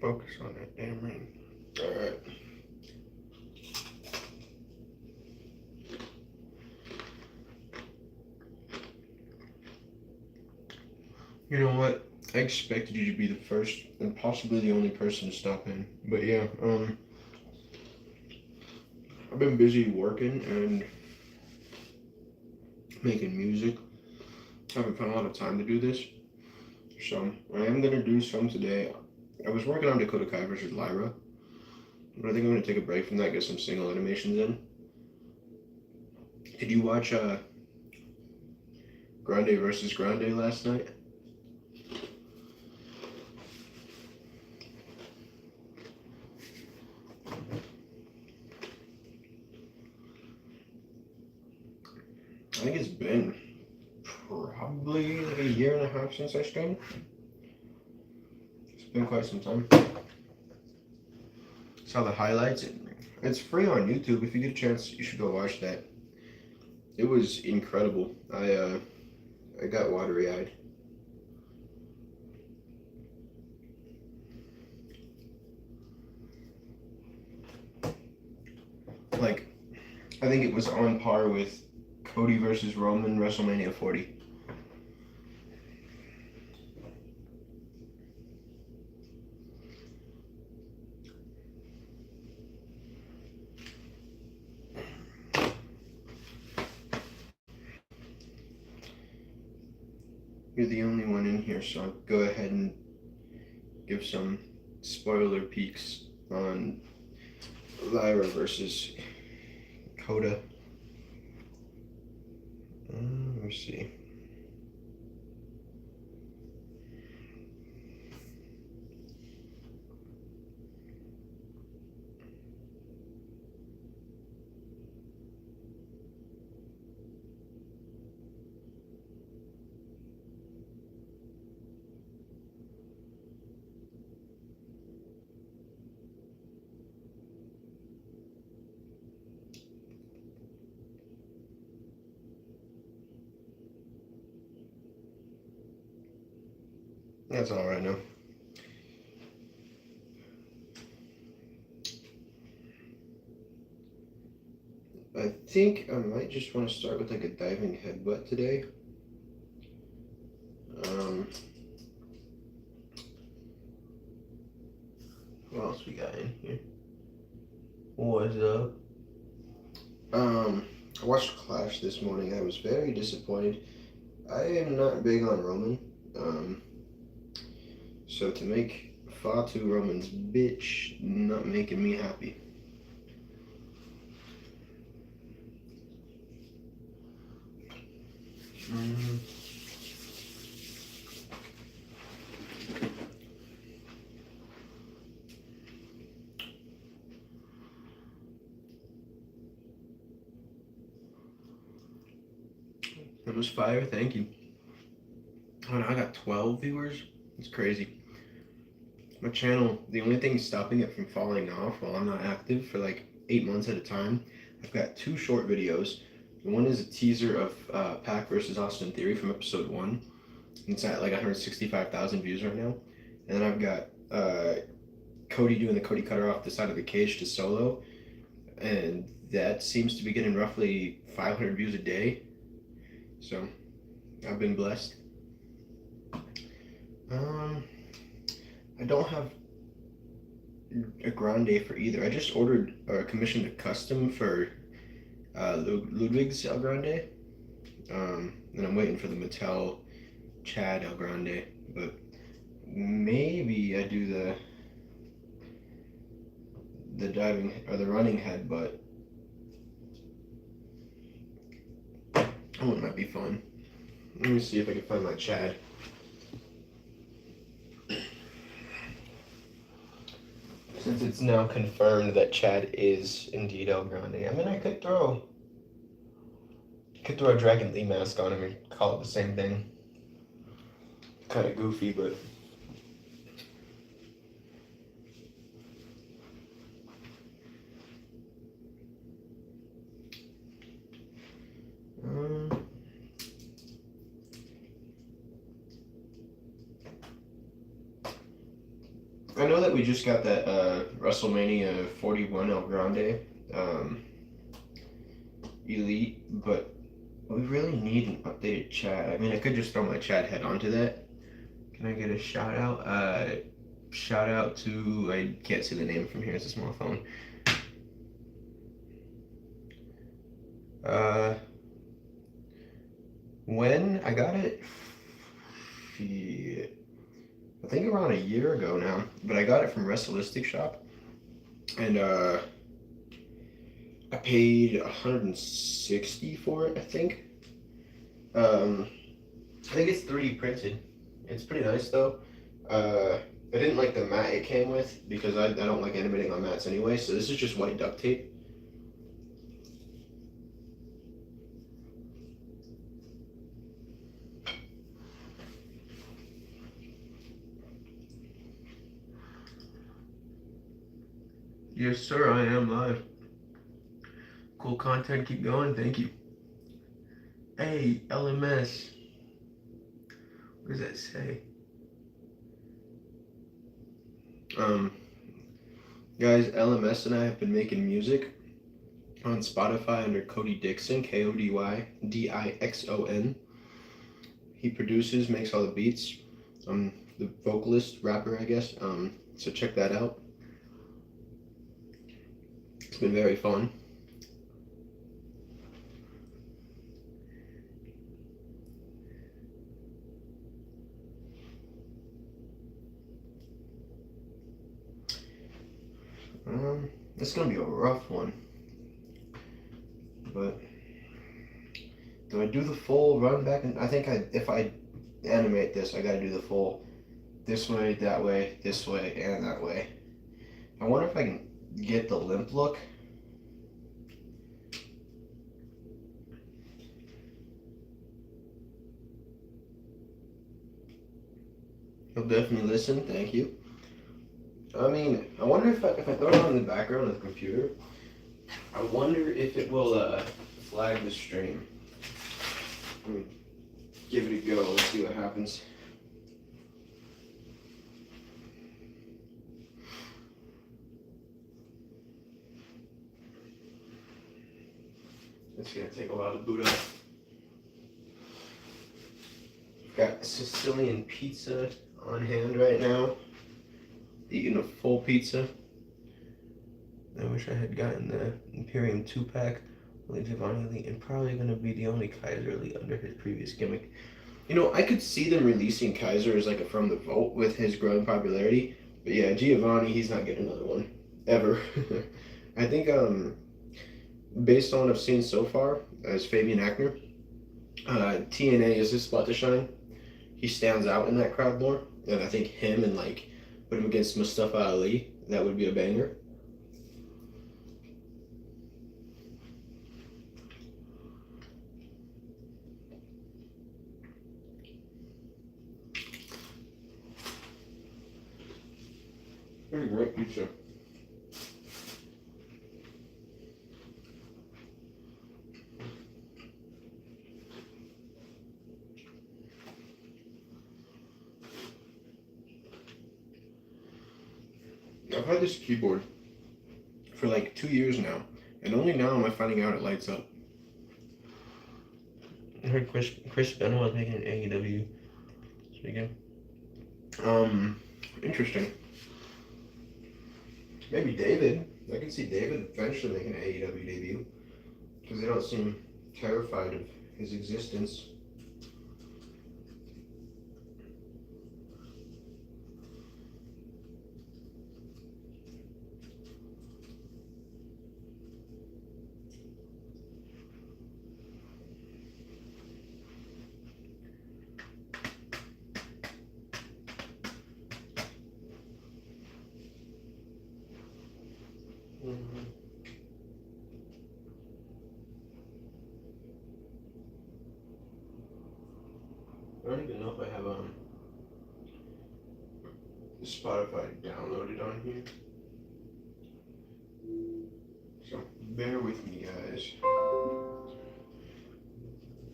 Focus on that damn ring. Alright. You know what? I expected you to be the first and possibly the only person to stop in. But yeah, I've been busy working and making music. I haven't found a lot of time to do this. So I am gonna do some today. I was working on Dakota Kai versus Lyra, but I think I'm gonna take a break from that, get some single animations in. Did you watch Grande versus Grande last night? I think it's been probably like a year and a half since I streamed. It's been quite some time. Saw the highlights. It's free on YouTube. If you get a chance, you should go watch that. It was incredible. I got watery eyed. Like, I think it was on par with Cody versus Roman WrestleMania 40. You're the only one in here, so I'll go ahead and give some spoiler peeks on Lyra versus Coda. Let me see. That's all right now. I think I might just want to start with like a diving headbutt today. What else we got in here? What's up? I watched Clash this morning. I was very disappointed. I am not big on Roman. So to make Fatu Roman's bitch, not making me happy. That was fire, thank you. Oh, now I got 12 viewers? It's crazy. My channel, the only thing stopping it from falling off while I'm not active for like 8 months at a time, I've got 2 short videos. One is a teaser of Pac versus Austin Theory from episode 1. It's at like 165,000 views right now. And then I've got Cody doing the Cody cutter off the side of the cage to solo. And that seems to be getting roughly 500 views a day. So I've been blessed. I don't have a grande for either. I just ordered or commissioned a custom for Ludwig's El Grande. And I'm waiting for the Mattel Chad El Grande. But maybe I do the diving or the running headbutt. Oh, it might be fun. Let me see if I can find my Chad. Since it's now confirmed that Chad is indeed El Grande. I mean, I could throw a Dragon Lee mask on him and call it the same thing. Kind of goofy, but I know that we just got that WrestleMania 41 El Grande um, Elite, but we really need an updated chat. I mean, I could just throw my chat head onto that. Can I get a shout out? Shout out to, I can't see the name from here, it's a small phone. Uh, when I got it, I think around a year ago now, but I got it from Wrestlistic Shop, and I paid 160 for it, I think. Um, I think it's 3D printed. It's pretty nice though. I didn't like the mat it came with because I don't like animating on mats anyway, so this is just white duct tape. Yes, sir, I am live. Cool content, keep going, thank you. Hey, LMS. What does that say? Guys, LMS and I have been making music on Spotify under Cody Dixon, KODY DIXON. He produces, makes all the beats. The vocalist, rapper, I guess. So check that out. It's been very fun. It's gonna be a rough one, but do I do the full run back? And I think if I animate this, I gotta do the full this way, that way, this way, and that way. I wonder if I can get the limp look. He'll definitely listen. Thank you. I mean, I wonder if I throw it on in the background of the computer, I wonder if it will flag the stream. Let me give it a go. Let's see what happens. It's gonna take a while to boot up. Got Sicilian pizza on hand right now. Eating a full pizza. I wish I had gotten the Imperium 2-pack. Only Giovanni Elite, and probably going to be the only Kaiser Elite under his previous gimmick. You know, I could see them releasing Kaiser as like a from the vault with his growing popularity. But yeah, Giovanni, he's not getting another one. Ever. I think, based on what I've seen so far as Fabian Aichner, TNA is his spot to shine. He stands out in that crowd more. And I think him and like put him against Mustafa Ali, that would be a banger. Pretty great pizza. I've had this keyboard for like 2 years now, and only now am I finding out it lights up. I heard Chris Benoit was making an AEW. Speaking. Interesting. Maybe David. I can see David eventually making an AEW debut because they don't seem terrified of his existence. I don't even know if I have Spotify downloaded on here. So bear with me, guys.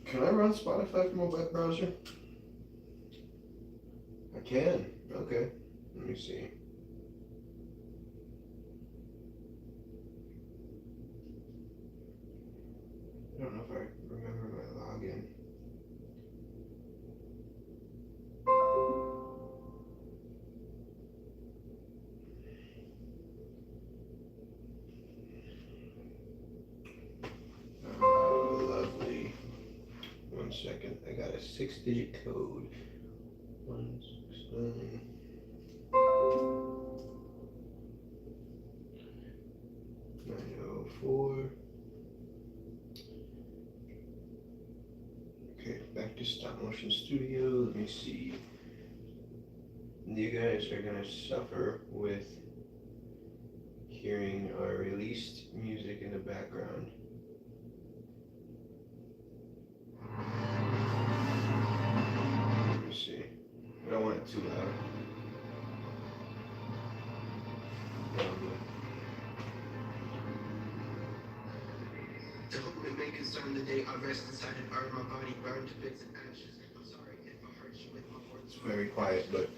Can I run Spotify from a web browser? I can. Okay. Let me see. a 6-digit code. 169 904. Okay, back to Stop Motion Studio. Let me see. You guys are gonna suffer with hearing our released music in the background. Let me see. I don't want it too loud. To whom it may concern the day I rest inside and earn my body burned to bits and ashes. I'm sorry if I hurt you with my words. It's very quiet, but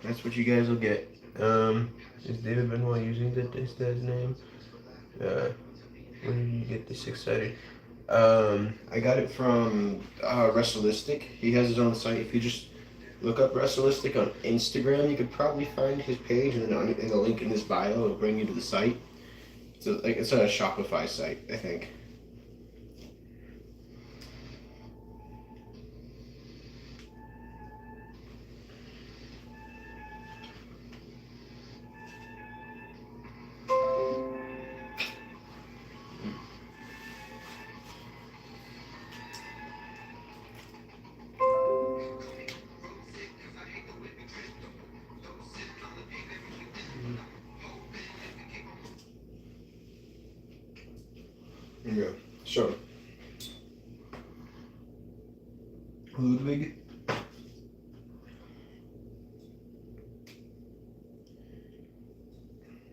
that's what you guys will get. Is David Benoit using this guy's name? When did you get this excited? I got it from Wrestleistic. He has his own site. If you just look up Wrestleistic on Instagram, you could probably find his page, and then in the link in his bio, it'll bring you to the site. So it's a Shopify site, I think. Yeah. So, Ludwig.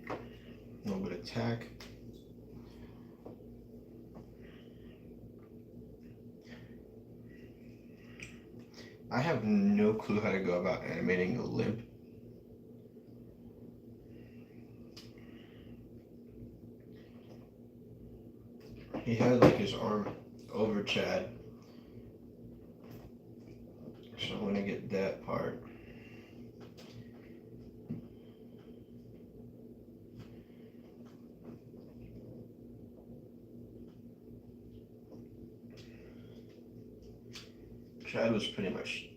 A little bit of tack. I have no clue how to go about animating a limp. He had like his arm over Chad. So I'm gonna get that part. Chad was pretty much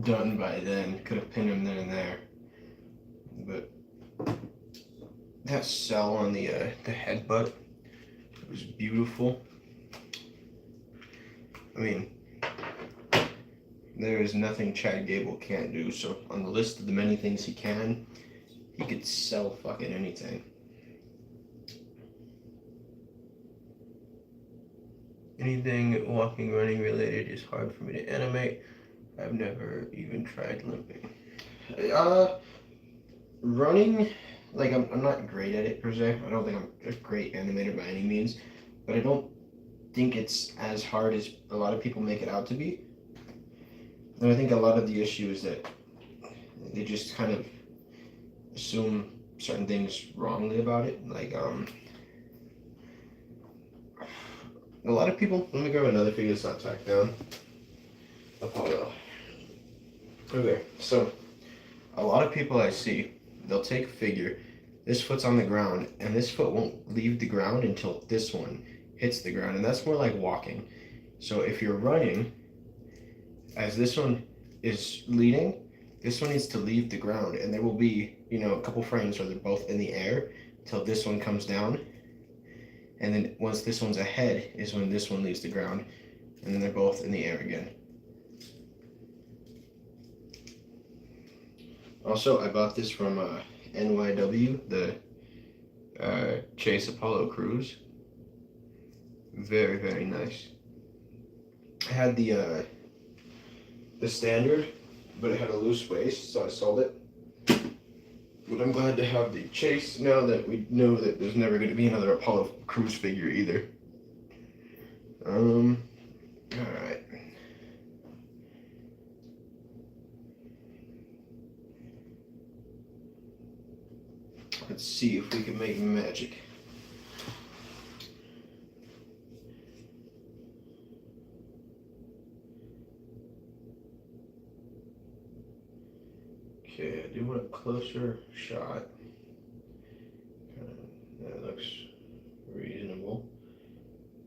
done by then. Could have pinned him then and there. But that cell on the headbutt was beautiful. I mean, there is nothing Chad Gable can't do. So on the list of the many things he can, he could sell fucking anything. Anything walking, running related is hard for me to animate. I've never even tried limping. Running, like I'm not great at it per se. I don't think I'm a great animator by any means, but I don't think it's as hard as a lot of people make it out to be. And I think a lot of the issue is that they just kind of assume certain things wrongly about it. Like a lot of people. Let me grab another figure that's not tacked down. Apollo. Okay, so a lot of people I see, they'll take a figure, this foot's on the ground, and this foot won't leave the ground until this one hits the ground, and that's more like walking. So if you're running, as this one is leading, this one needs to leave the ground, and there will be, a couple frames where they're both in the air till this one comes down, and then once this one's ahead is when this one leaves the ground, and then they're both in the air again. Also, I bought this from NYW, the Chase Apollo Cruise. Very, very nice. I had the standard, but it had a loose waist, so I sold it. But I'm glad to have the Chase now that we know that there's never going to be another Apollo Cruise figure either. Alright. Let's see if we can make magic. Okay, I do want a closer shot. That looks reasonable.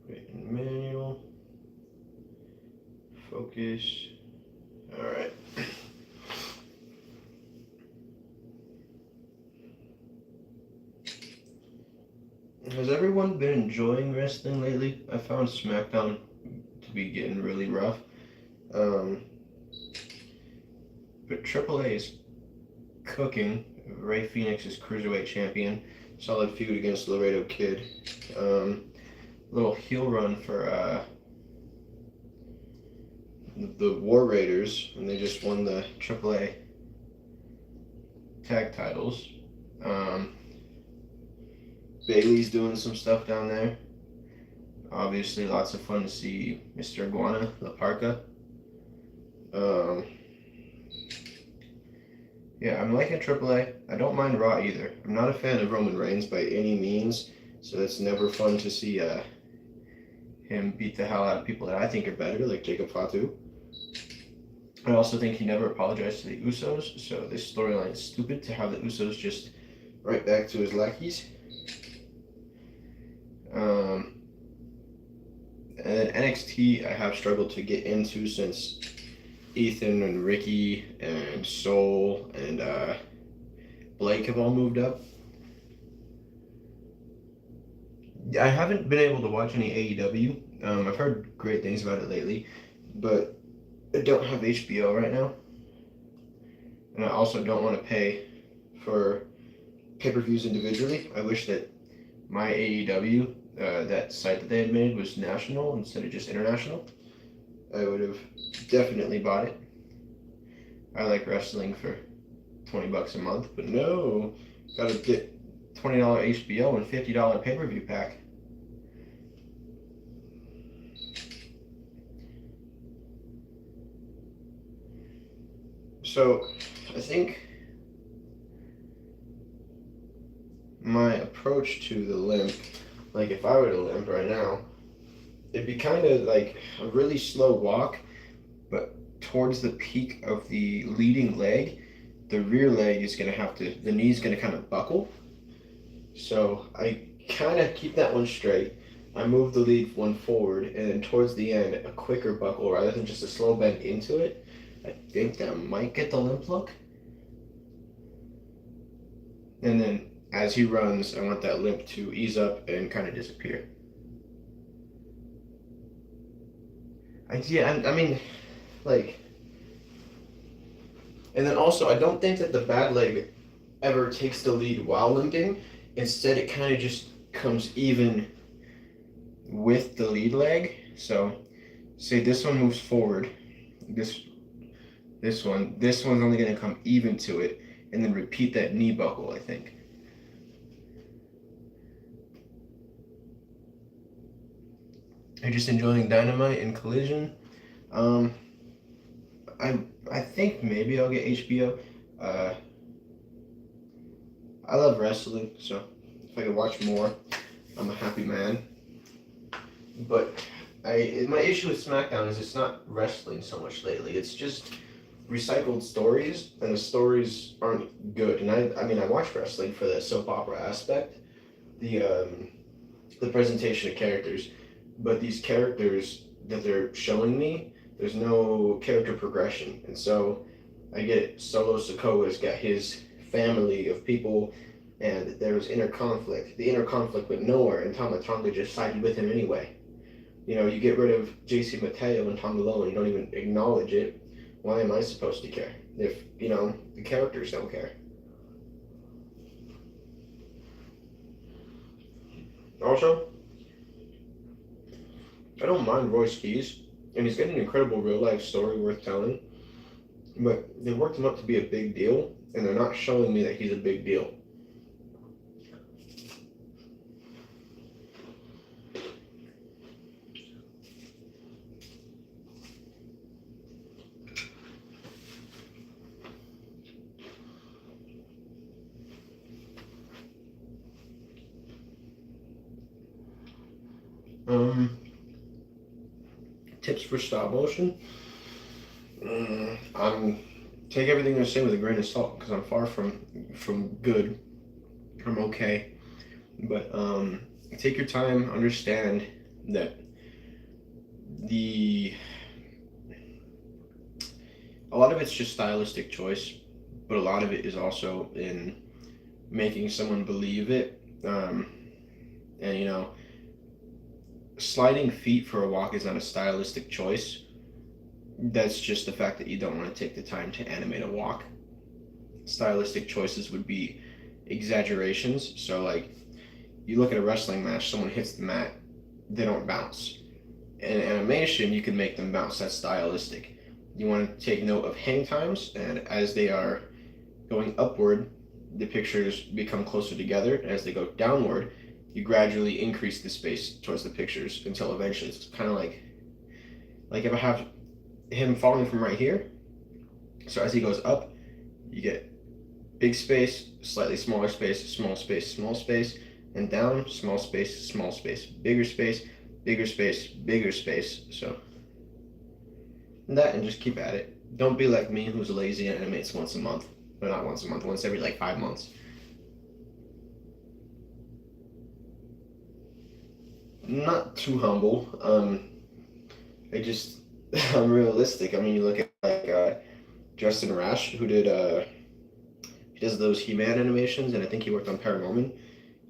Put it in manual. Focus. focus. All right. Has everyone been enjoying wrestling lately? I found SmackDown to be getting really rough. Um, but AAA is cooking. Ray Phoenix is cruiserweight champion. Solid feud against Laredo Kid. Little heel run for the War Raiders, and they just won the AAA tag titles. Bailey's doing some stuff down there. Obviously, lots of fun to see Mr. Iguana, La Parca. Yeah, I'm liking AAA. I don't mind Raw either. I'm not a fan of Roman Reigns by any means, so it's never fun to see him beat the hell out of people that I think are better, like Jacob Fatu. I also think he never apologized to the Usos, so this storyline is stupid to have the Usos just right back to his lackeys. And then NXT, I have struggled to get into since Ethan and Ricky and Soul and Blake have all moved up. I haven't been able to watch any AEW. I've heard great things about it lately, but I don't have HBO right now. And I also don't want to pay for pay-per-views individually. I wish that my AEW, that site that they had made, was national instead of just international. I would have definitely bought it. I like wrestling for $20 a month, but no, gotta get $20 HBO and $50 pay-per-view pack. So, I think my approach to the limp, like if I were to limp right now, it'd be kind of like a really slow walk, but towards the peak of the leading leg, the rear leg is going to have to, the knee's going to kind of buckle. So I kind of keep that one straight. I move the lead one forward, and then towards the end, a quicker buckle rather than just a slow bend into it. I think that might get the limp look. And then as he runs, I want that limp to ease up and kind of disappear. I mean, like, and then also, I don't think that the bad leg ever takes the lead while limping. Instead, it kind of just comes even with the lead leg. So, say this one moves forward, this one's only going to come even to it, and then repeat that knee buckle, I think. I'm just enjoying Dynamite and Collision. I think maybe I'll get HBO. I love wrestling, so if I could watch more, I'm a happy man. But my issue with SmackDown is it's not wrestling so much lately. It's just recycled stories, and the stories aren't good. And I mean, I watch wrestling for the soap opera aspect, the presentation of characters, but these characters that they're showing me, there's no character progression, and so I get Solo Sikoa's got his family of people, and there was inner conflict. The inner conflict went nowhere, and Tama Tonga just sided with him anyway. You know, you get rid of JC Mateo and Tonga Loa, and you don't even acknowledge it. Why am I supposed to care if, you know, the characters don't care? Also, I don't mind Royce Keys, and he's got an incredible real-life story worth telling, but they worked him up to be a big deal, and they're not showing me that he's a big deal. Tips for stop motion. I'm take everything I say with a grain of salt because I'm far from good. I'm okay, but take your time. Understand that the a lot of it's just stylistic choice, but a lot of it is also in making someone believe it. And sliding feet for a walk is not a stylistic choice. That's just the fact that you don't want to take the time to animate a walk. Stylistic choices would be exaggerations. So, like, you look at a wrestling match, someone hits the mat, they don't bounce. In animation, you can make them bounce. That's stylistic. You want to take note of hang times, and as they are going upward, the pictures become closer together. As they go downward, you gradually increase the space towards the pictures until eventually it's kind of like if I have him falling from right here. So as he goes up, you get big space, slightly smaller space, small space, small space, and down, small space, bigger space, bigger space, bigger space. So that, and just keep at it. Don't be like me, who's lazy and animates once a month. Or not once a month, once every like 5 months. Not too humble. I just I'm realistic. I mean, you look at like Justin Rash, who did he does those He-Man animations, and I think he worked on Paranorman.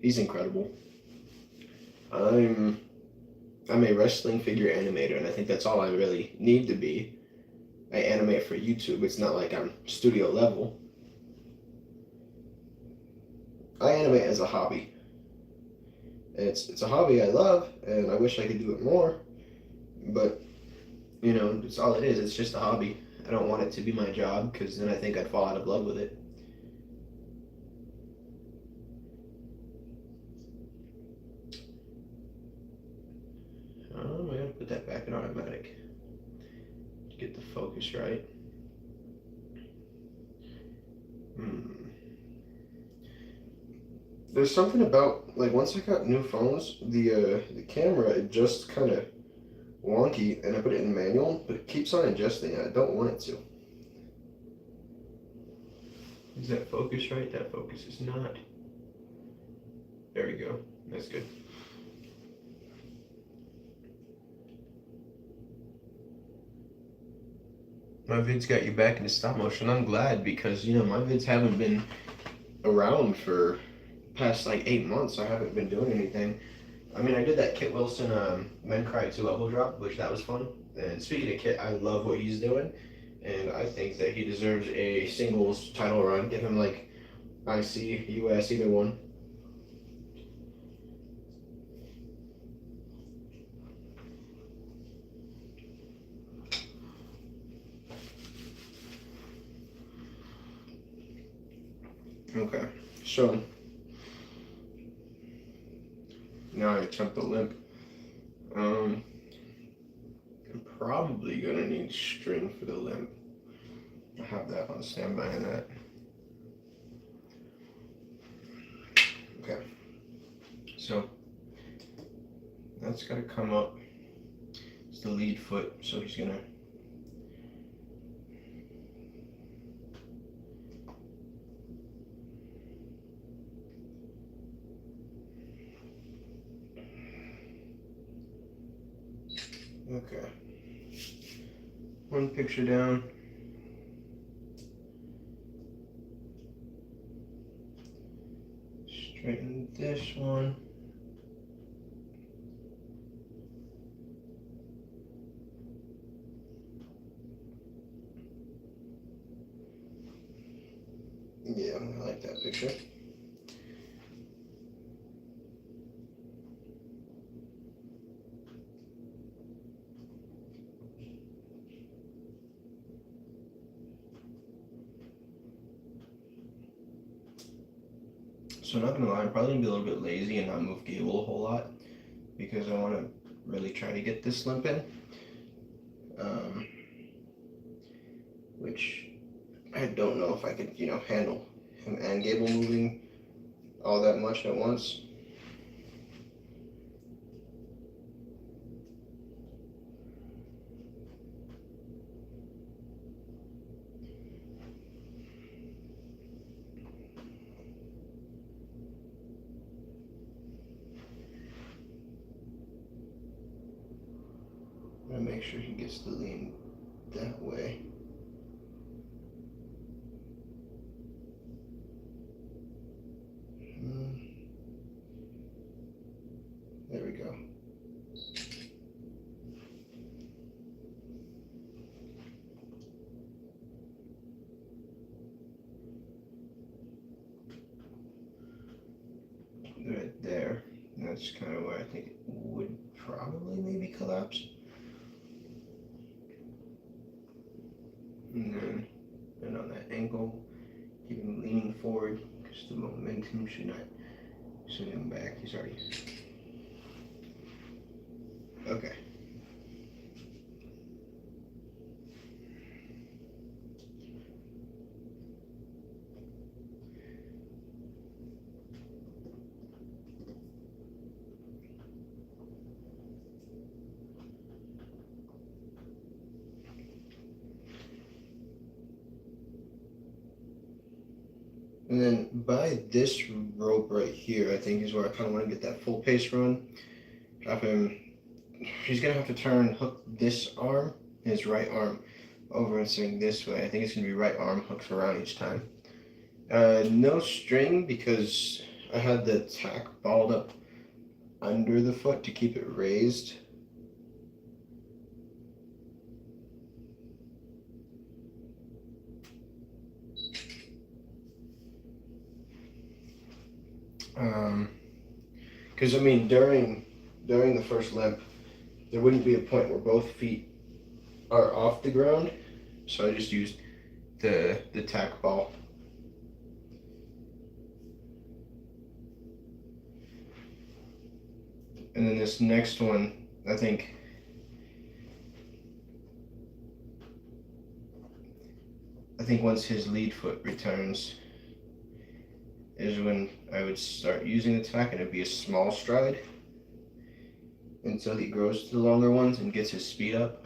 He's incredible. I'm I'm a wrestling figure animator, and I think that's all I really need to be. I animate for YouTube. It's not like I'm studio level. I animate as a hobby. It's a hobby I love, and I wish I could do it more. But it's all it is. It's just a hobby. I don't want it to be my job because then I think I'd fall out of love with it. I gotta put that back in automatic to get the focus right. There's something about like once I got new phones, the camera it just kind of wonky, and I put it in manual, but it keeps on adjusting. I don't want it to. Is that focus right? That focus is not. There we go. That's good. My vids got you back into stop motion. I'm glad because my vids haven't been around for past like 8 months. I haven't been doing anything. I mean, I did that Kit Wilson Men Cry 2 level drop, which that was fun. And speaking of Kit, I love what he's doing, and I think that he deserves a singles title run. Give him like IC, US, either one. Okay, so now I attempt the limp. I'm probably gonna need string for the limp. I have that on standby and that. Okay, so that's gotta come up. It's the lead foot, so he's gonna. Okay. One picture down. Straighten this one. Yeah, I like that picture. So not gonna lie, I'm probably gonna be a little bit lazy and not move Gable a whole lot because I want to really try to get this limp in, which I don't know if I could, handle him and Gable moving all that much at once. I'm gonna make sure he gets the lean that way. that's kind of where I think it would probably maybe collapse. And on that ankle, keep him leaning forward because the momentum should not send him back. He's already. Okay. And then by this rope right here, I think is where I kind of want to get that full pace run. Have him, he's going to have to hook this arm, his right arm, over and swing this way. I think it's going to be right arm hooks around each time. No string because I had the tack balled up under the foot to keep it raised. Because I mean, during the first limp, there wouldn't be a point where both feet are off the ground, so I just used the tack ball. And then this next one, I think once his lead foot returns is when I would start using the tack, and it'd be a small stride until he grows to the longer ones and gets his speed up.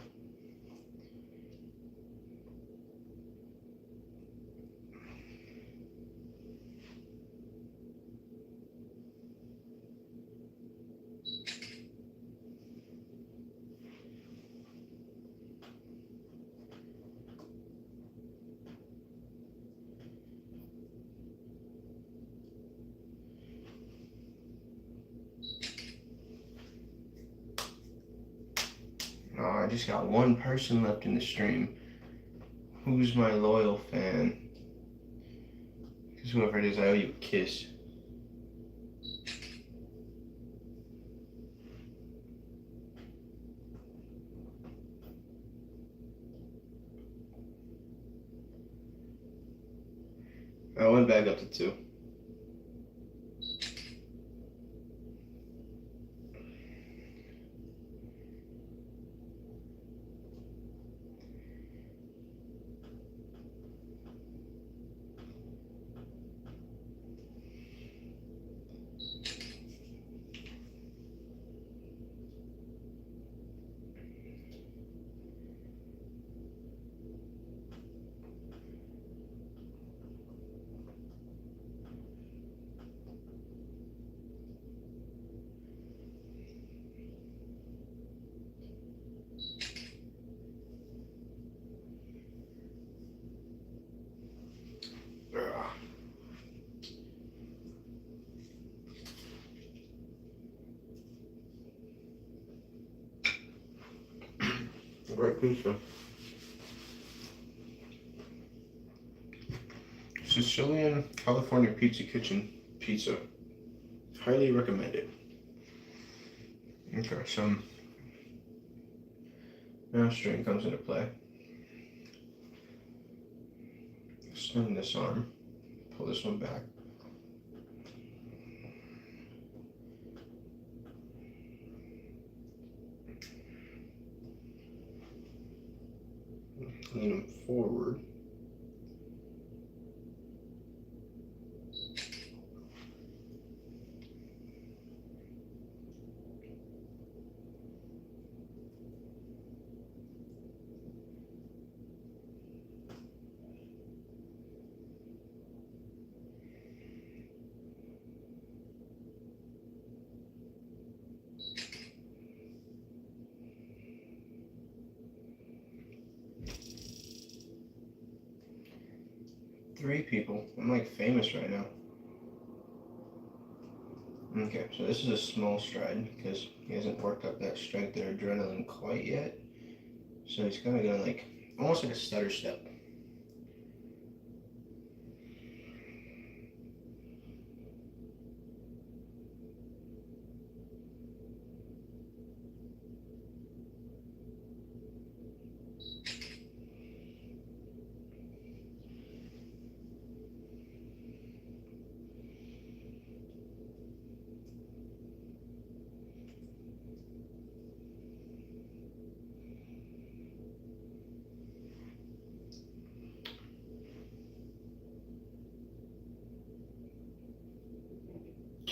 Oh, I just got one person left in the stream. Who's my loyal fan? Because whoever it is, I owe you a kiss. I went back up to 2. Great pizza. Sicilian California Pizza Kitchen pizza. Highly recommended. Okay, so now string comes into play. Swing this arm, pull this one back. Lean him forward. Three people. I'm like famous right now. Okay, so this is a small stride because he hasn't worked up that strength or adrenaline quite yet. So he's kind of going like, almost like a stutter step.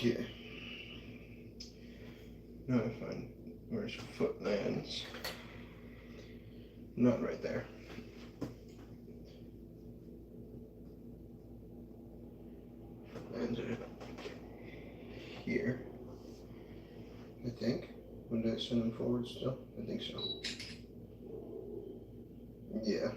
Okay. Now I find where his foot lands. Not right there. Foot lands are here. I think. Would I send him forward still? I think so. Yeah.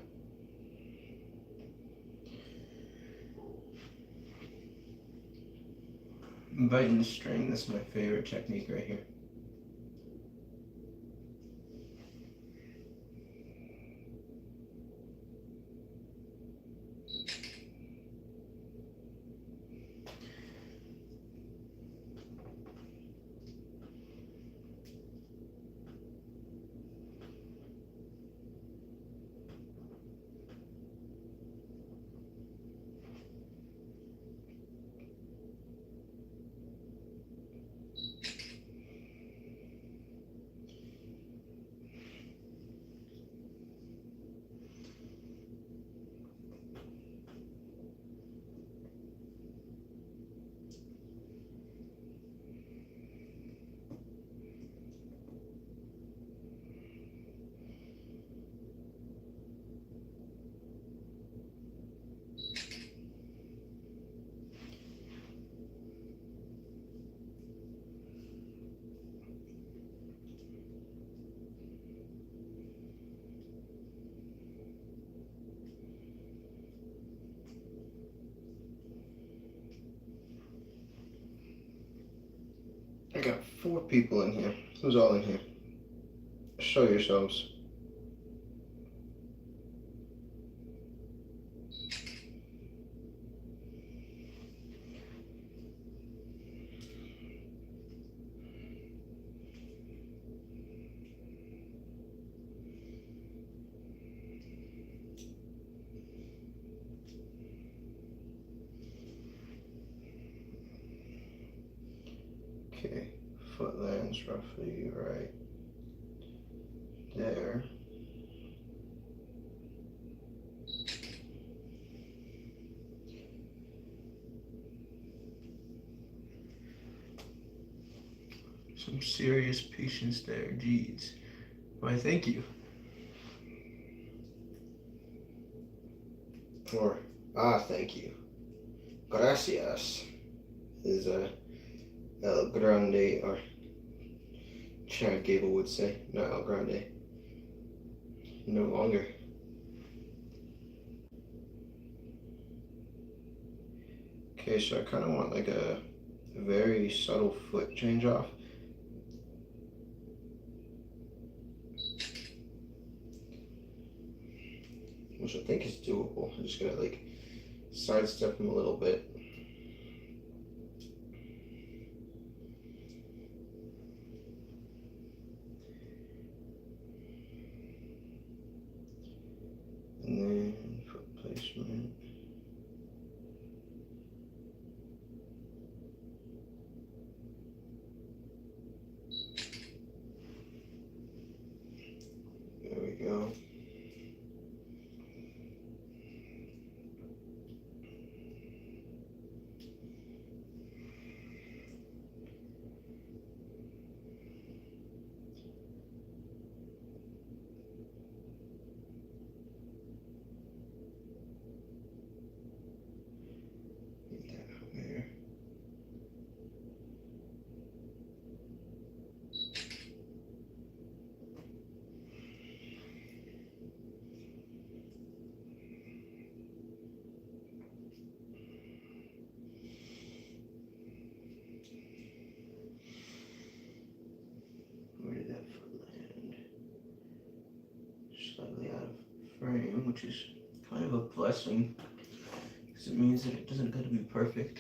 Biting the string, that's my favorite technique right here. I got 4 people in here. Who's all in here? Show yourselves. Okay, foot lands roughly right there. Some serious patience there, jeez. Why, thank you. Or, thank you. Gracias is El Grande, or Chad Gable would say, not El Grande. No longer. Okay, so I kind of want like a very subtle foot change off. Which I think is doable. I just gotta like sidestep him a little bit. And then foot placement. There we go. Where did that foot land? Slightly out of frame, which is kind of a blessing, because it means that it doesn't got to be perfect.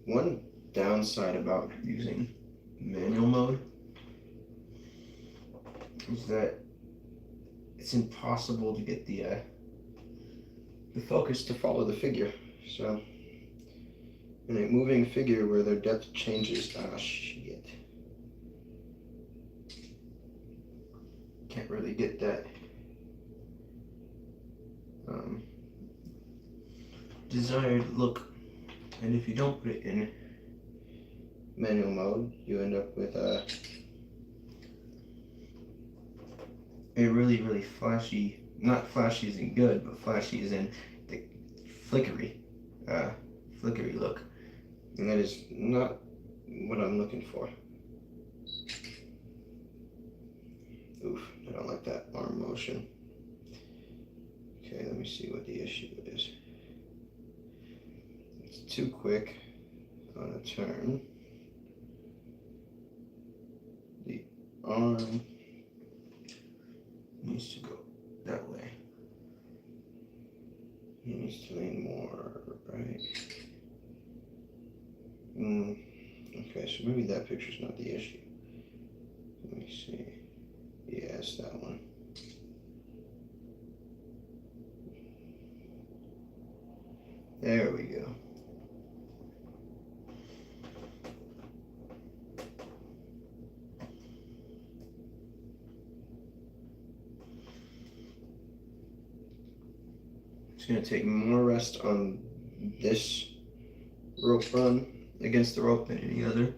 One downside about using manual mode is that it's impossible to get the focus to follow the figure. So in a moving figure where their depth changes, shit. Can't really get that desired look. And if you don't put it in manual mode, you end up with a really, really flashy, not flashy isn't good, but flashy is in the flickery look. And that is not what I'm looking for. Oof, I don't like that arm motion. Okay, let me see what the issue is. It's too quick on a turn. The arm needs to go that way. He needs to lean more right. Okay, so maybe that picture's not the issue. Let me see. Yeah, it's that one. There we go. It's going to take more rest on this rope run against the rope than any other.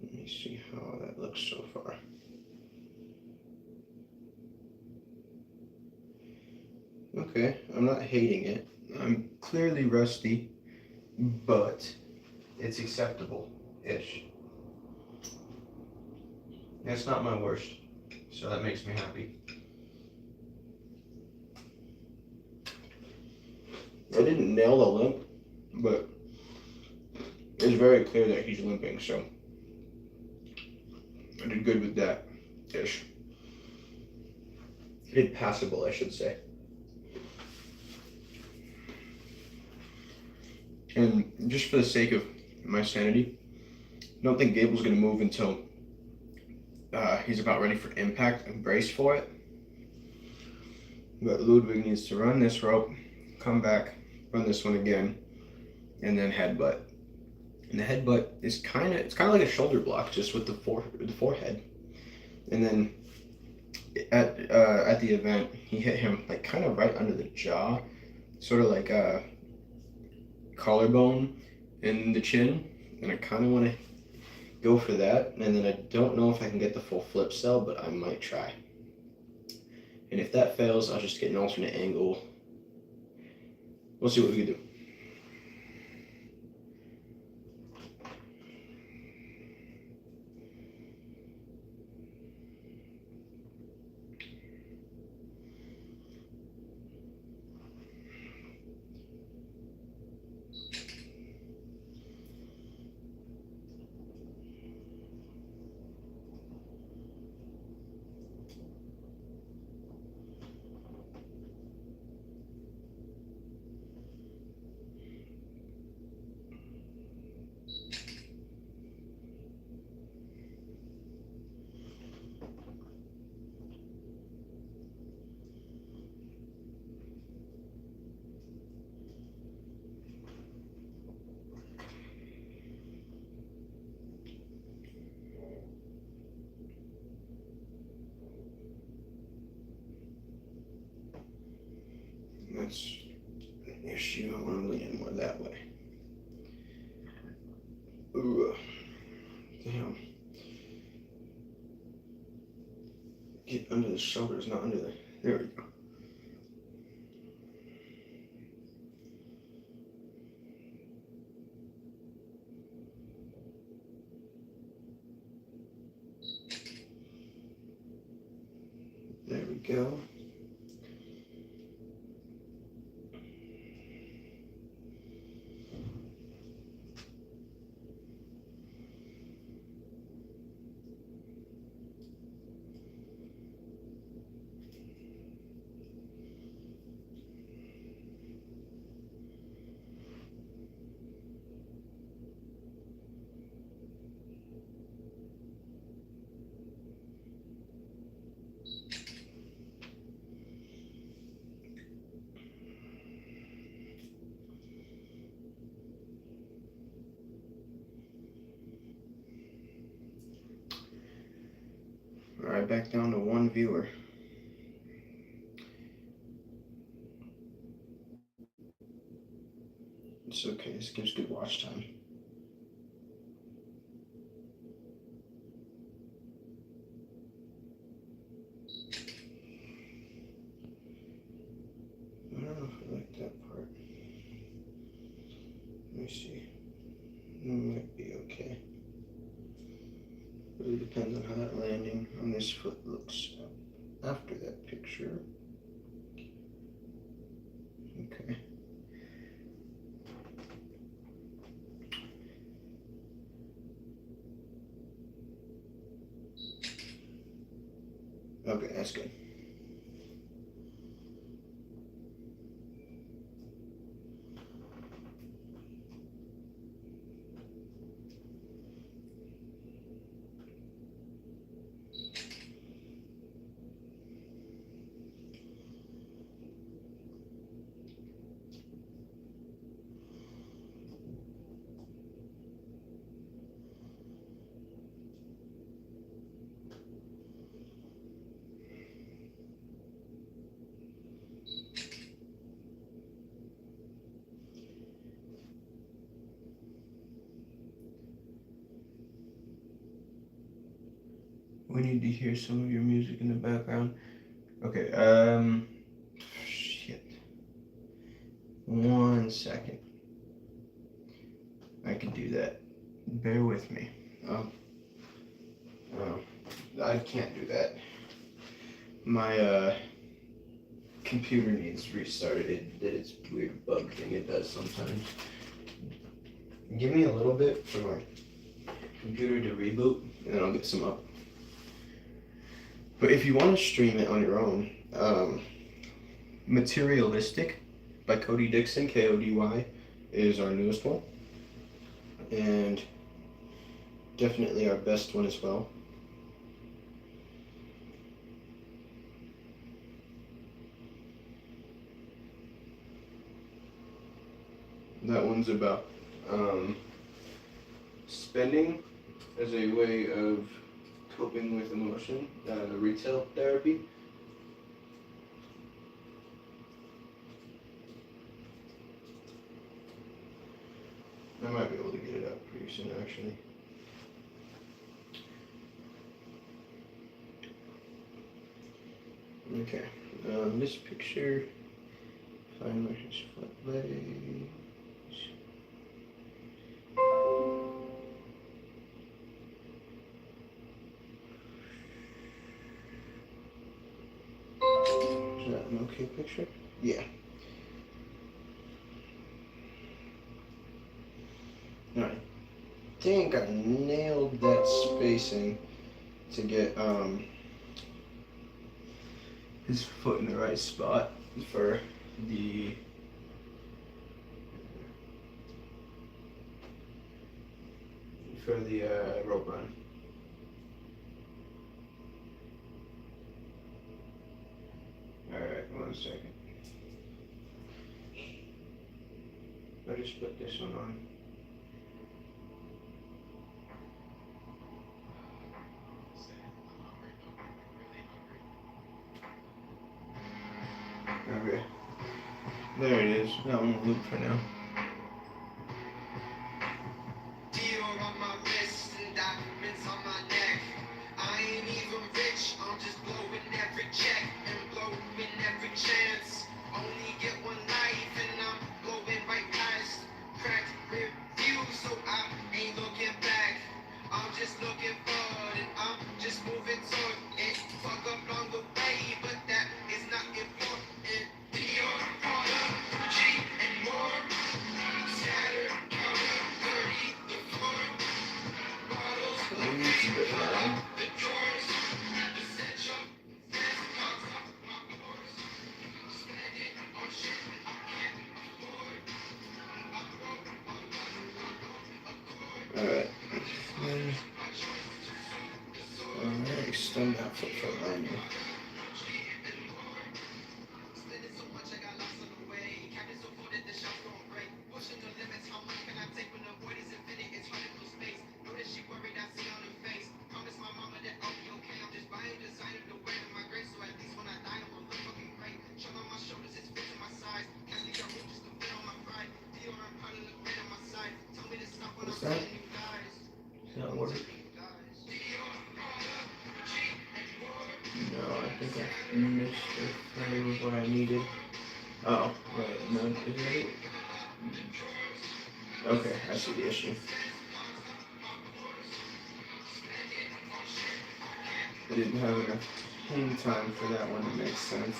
Let me see how that looks so far. Okay, I'm not hating it. I'm clearly rusty, but it's acceptable-ish. It's not my worst, so that makes me happy. I didn't nail the limp, but it's very clear that he's limping, so I did good with that ish. I did passable, I should say. And just for the sake of my sanity, I don't think Gable's going to move until he's about ready for impact and brace for it. But Ludwig needs to run this rope, come back, run this one again, and then headbutt. And the headbutt is kind of like a shoulder block, just with the forehead. And then at the event, he hit him like kind of right under the jaw, sort of like a collarbone in the chin. And I kind of want to go for that. And then I don't know if I can get the full flip cell, but I might try. And if that fails, I'll just get an alternate angle. We'll see what we can do. That's an issue. I want to lean more that way. Ooh. Damn. Get under the shoulders, not under the... There we go. There we go. back down to 1 viewer. It's okay, this gives good watch time. I don't know if I like that part. Let me see. It might be okay. Really depends on how that landing on this foot looks after that picture. Okay. Okay, that's good. We need to hear some of your music in the background. Okay, shit. 1 second. I can do that. Bear with me. Oh, I can't do that. My computer needs restarted. It did its weird bug thing it does sometimes. Give me a little bit for my computer to reboot, and then I'll get some up. But if you want to stream it on your own, Materialistic by Cody Dixon, Kody, is our newest one. And definitely our best one as well. That one's about spending as a way of coping with emotion, retail therapy. I might be able to get it up pretty soon, actually. Okay, this picture, find where his foot lays. Is that an okay picture? Yeah. Alright. I think I nailed that spacing to get his foot in the right spot for the rope run. Alright, 1 second. I just put this one on. Okay. There it is. That one will loop for now. Alright. Extend that foot for landing. needed. Oh, wait, no, is that it? Okay, I see the issue. I didn't have enough hang time for that one to make sense.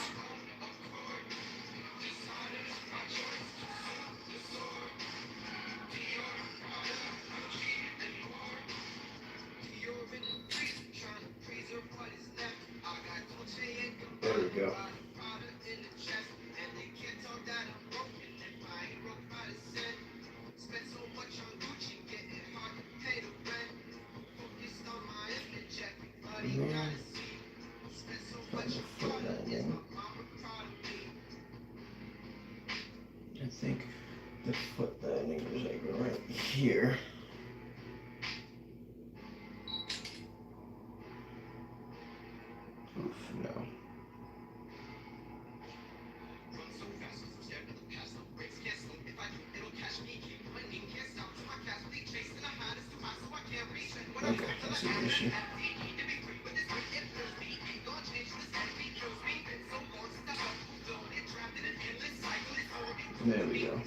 There we go. Yeah. Trying to fit that in. I think the foot landing is like right here. Oof, no. Okay, I see the issue. There we go.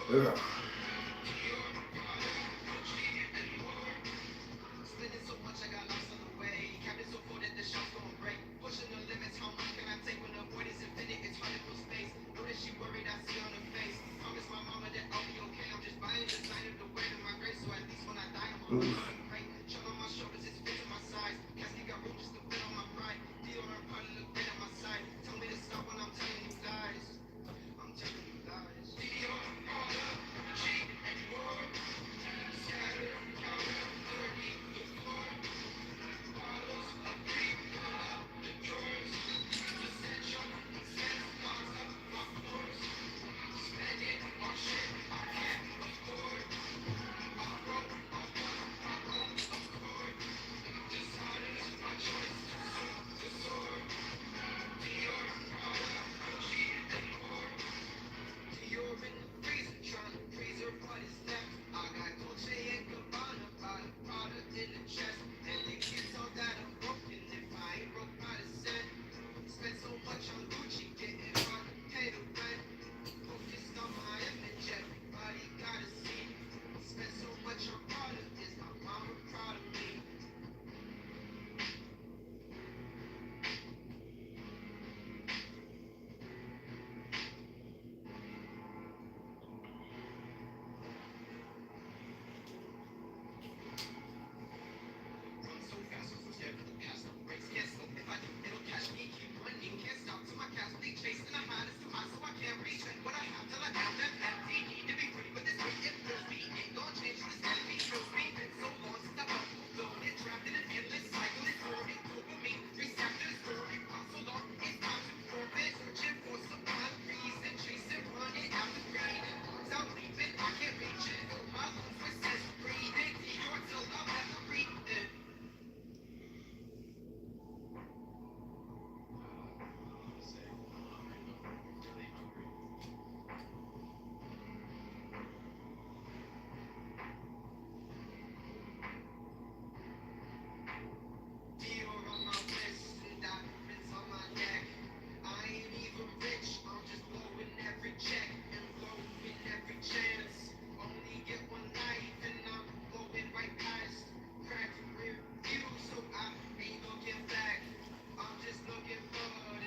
Ugh. Oof.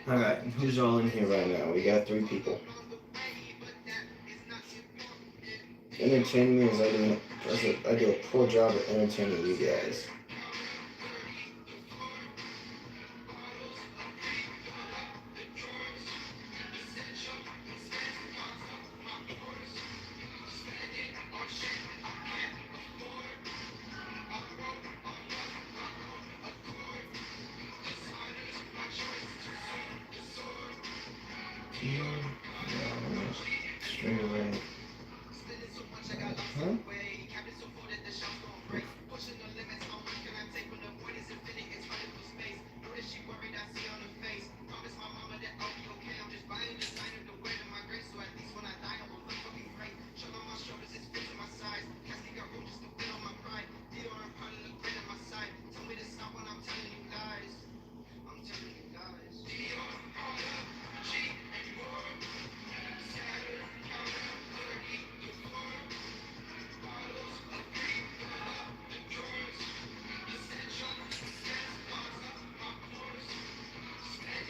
Alright, who's all in here right now? We got 3 people. Entertain me as I do a poor job at entertaining you guys. Straight away. Huh?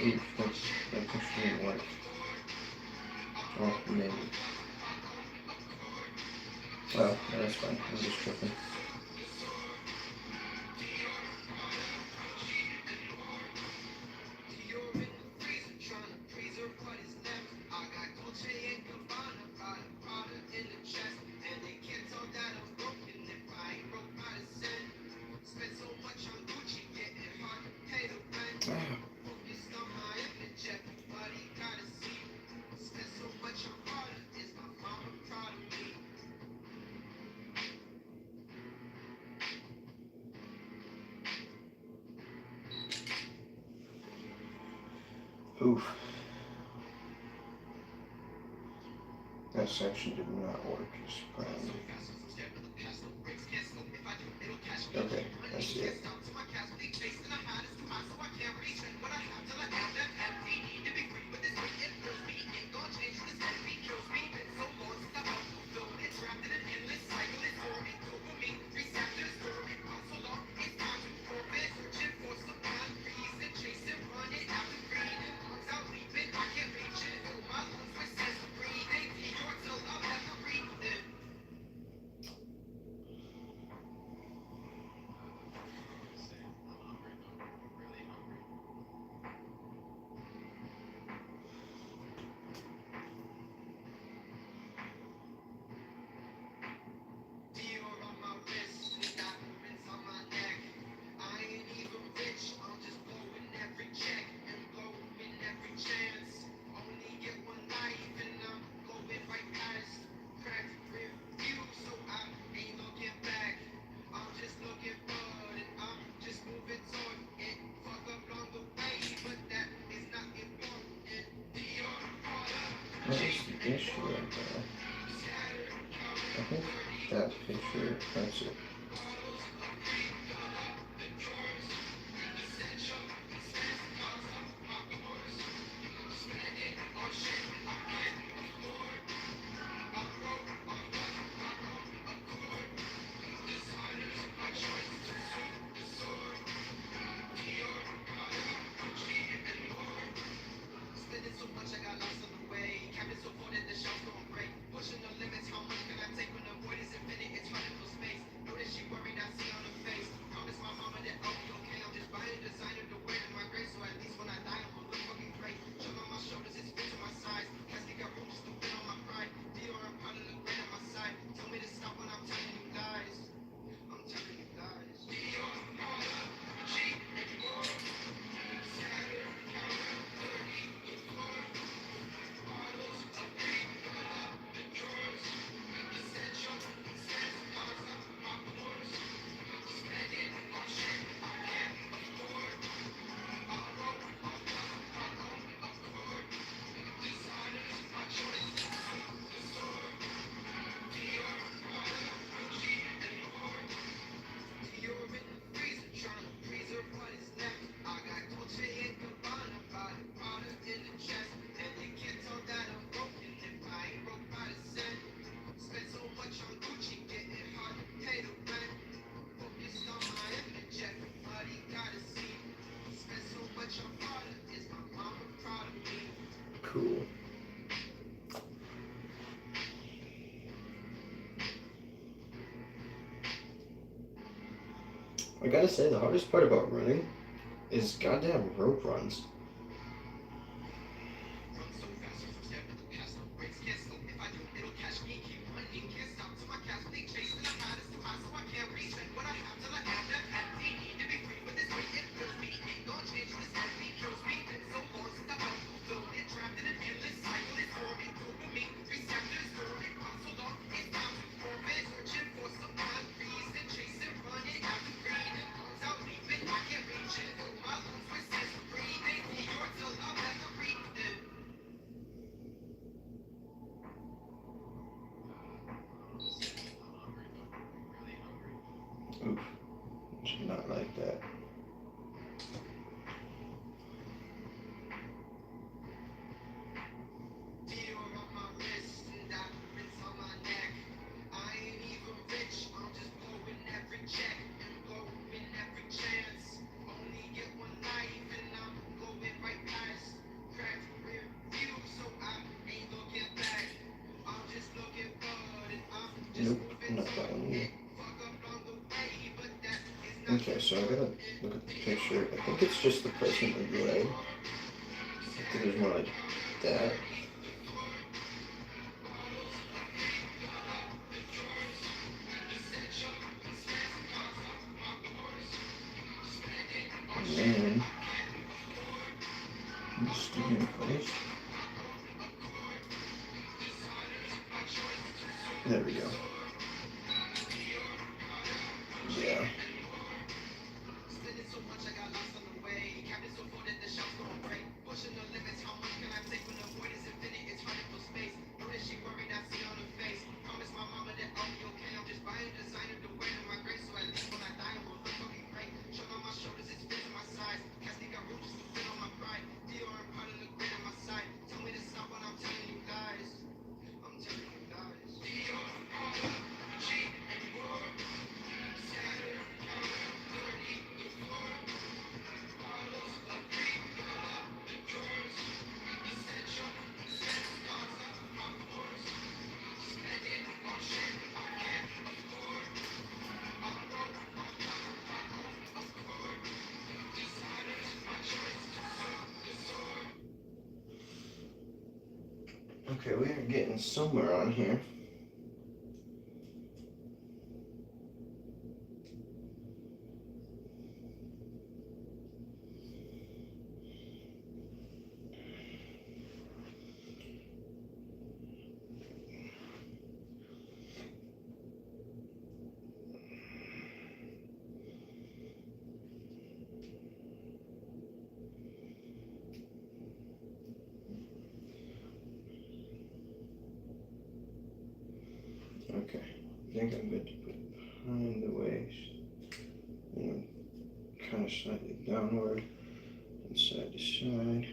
Oof, that's extreme work. Oh, maybe. Well, that's fine. I'm just tripping. Oof. That section did not work as planned. Okay, I see it. What is the issue right there? I think that picture, that's it. I gotta say, the hardest part about running is goddamn rope runs. Oof, should not like that. Nope, not that one either. Okay, so I gotta look at the picture. I think it's just the placement of the leg. I think there's more like that. And then just stick it in place. There we go. Yeah. Okay, we are getting somewhere on here. Okay, I think I'm good to put it behind the waist, and kind of slightly downward and side to side.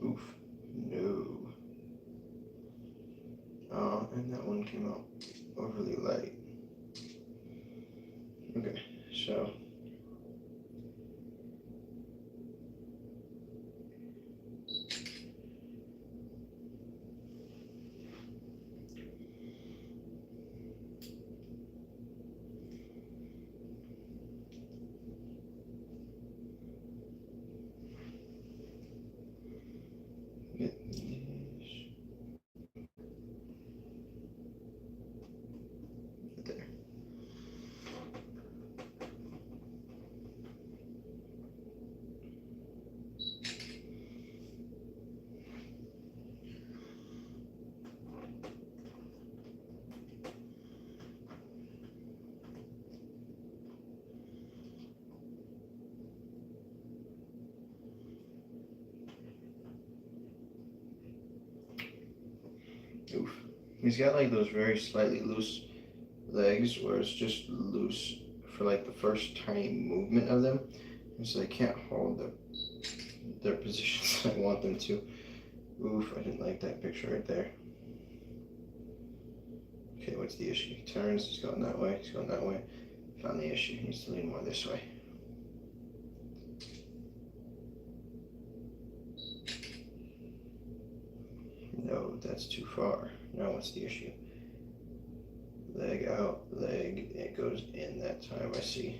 Oof, no. And that one came out overly light. Okay, so get this. There. Oof. He's got like those very slightly loose legs where it's just loose for like the first tiny movement of them, and so they can't hold their positions I want them to. Oof, I didn't like that picture right there. Okay, what's the issue? He turns, he's going that way, he's going that way. Found the issue, he needs to lean more this way. No, that's too far. Now what's the issue? Leg out, leg, it goes in that time, I see.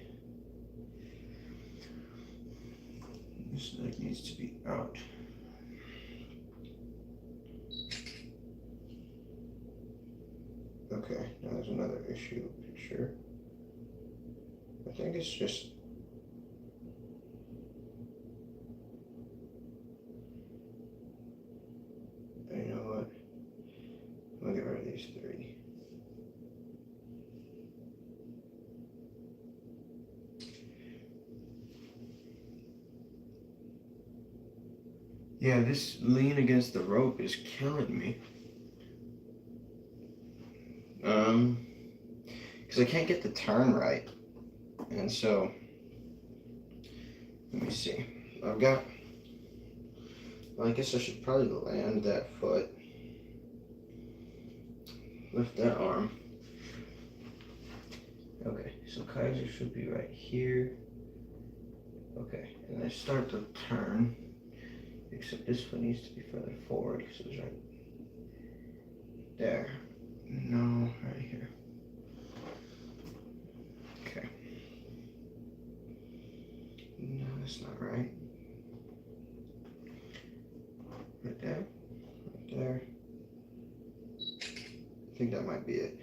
This leg needs to be out. Okay, now there's another issue picture. I think it's just you know what? I'm gonna get rid of these three. Yeah, this lean against the rope is killing me. Because I can't get the turn right. And so, let me see. I've got, well, I guess I should probably land that foot. Lift that arm. Okay, so Kaiser should be right here. Okay, and I start to turn. Except this foot needs to be further forward because it was right there. No, right here. Okay. No, that's not right. Right there. Right there. I think that might be it.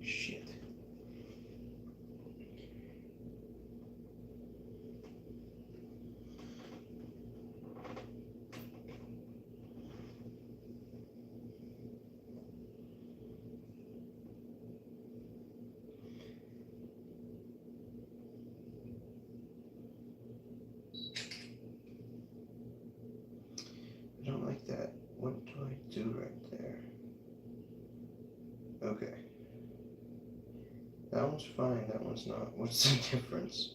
Shit. I don't like that. What do I do right there? Okay. That one's fine, that one's not. What's the difference?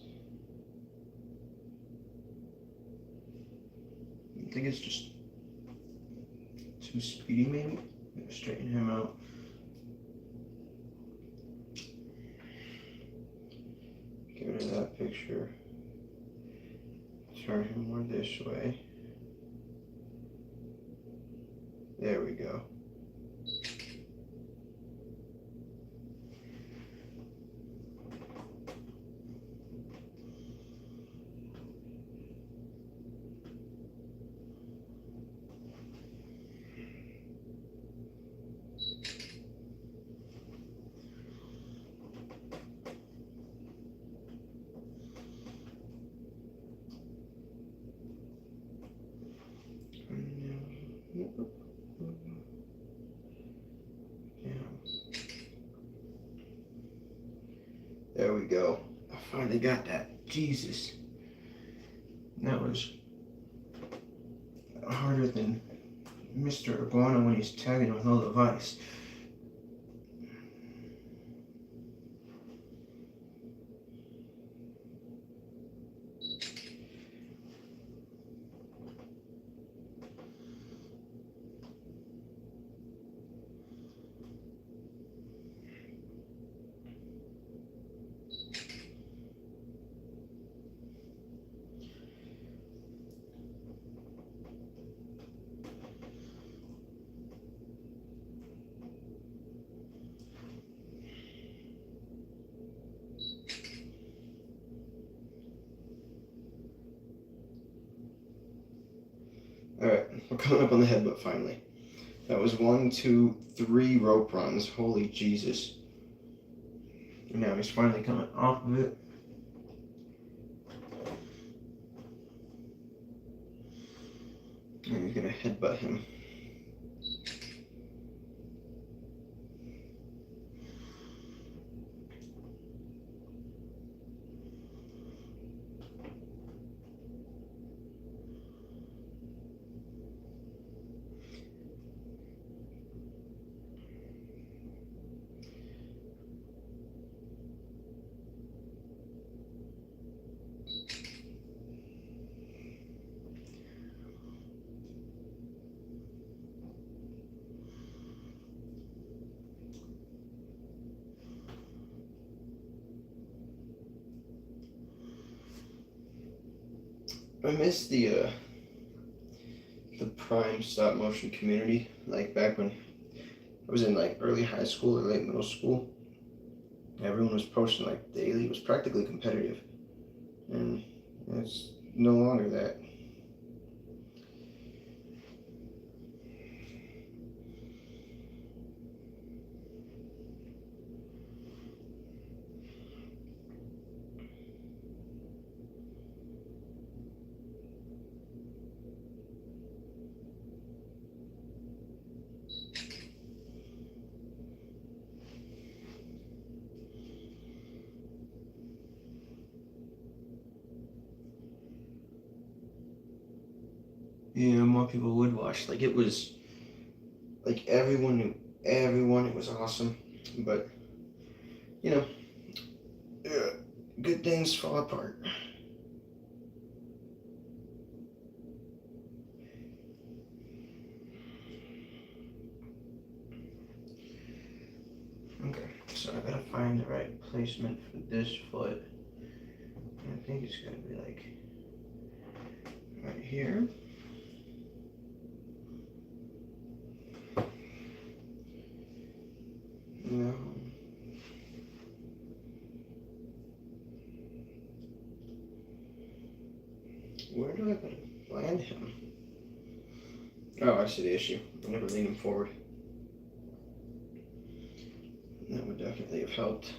I think it's just too speedy, maybe? I'm gonna straighten him out. Get rid of that picture. Turn him more this way. There we go. There we go. I finally got that. Jesus. That was harder than Mr. Iguana when he's tagging with all the vice. Alright, we're coming up on the headbutt finally. That was 1, 2, 3 rope runs. Holy Jesus. And now he's finally coming off of it. And he's gonna headbutt him. I miss the prime stop motion community, like back when I was in like early high school or late middle school. Everyone was posting like daily. It was practically competitive, and it's no longer that. Yeah, more people would watch. Like it was. Like everyone knew everyone. It was awesome, but you know, good things fall apart. Okay, so I gotta find the right placement for this foot. I think it's gonna be like right here. No. Where do I gotta land him? Oh, I see the issue. I never lean him forward. That would definitely have helped.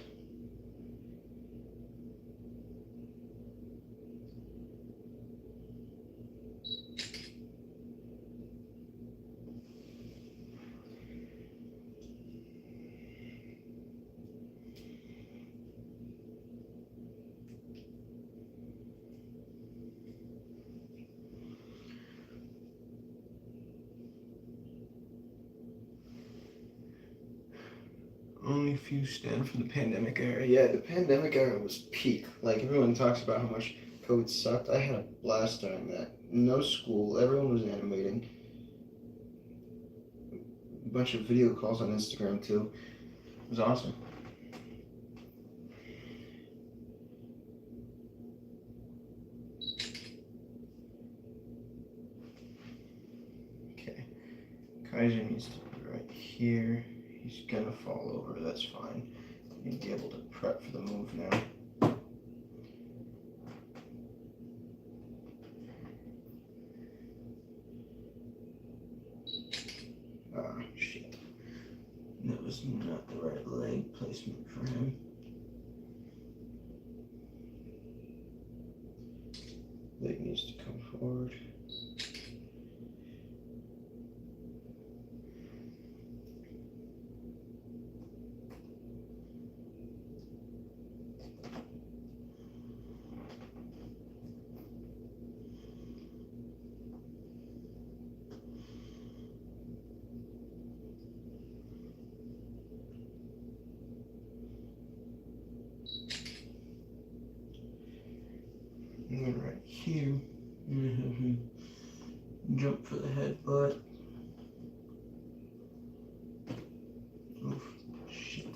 Only few stand from the pandemic era. Yeah, the pandemic era was peak. Like everyone talks about how much COVID sucked. I had a blast during that. No school. Everyone was animating. A bunch of video calls on Instagram too. It was awesome. Okay. Kaiser needs to be right here. He's gonna fall over. That's fine. He'd be able to prep for the move now. Ah, shit. That was not the right leg placement for him. Leg needs to come forward. And then right here, I'm gonna have him jump for the headbutt. Oof, shit.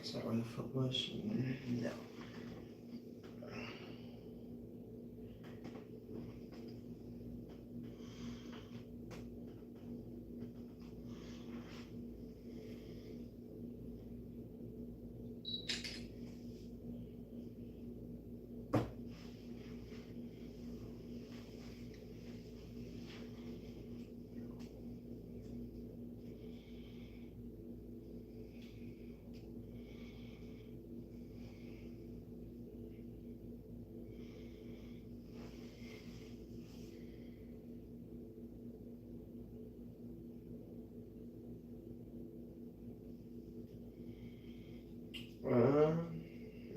Is that where the foot was? No.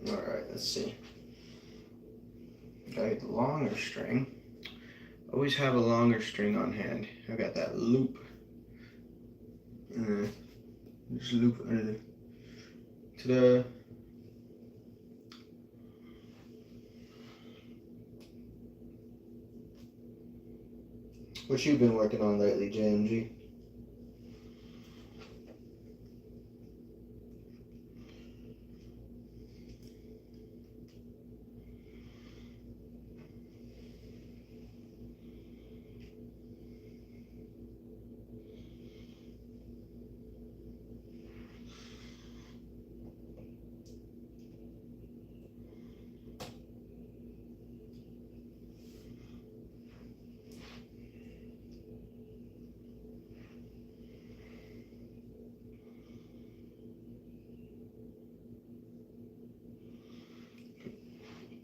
Alright, let's see. Gotta get the longer string. Always have a longer string on hand. I've got that loop. And just loop under the. Ta-da! What you been working on lately, JMG?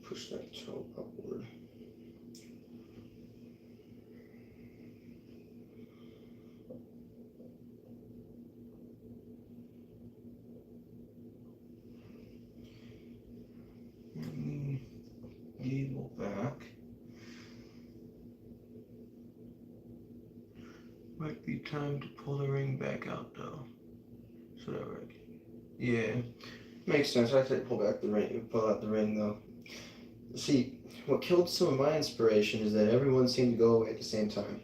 Push that toe upward. Gable back. Might be time to pull the ring back out though. So that right. Yeah. Makes sense. I say pull back the ring, pull out the ring though. See, what killed some of my inspiration is that everyone seemed to go away at the same time.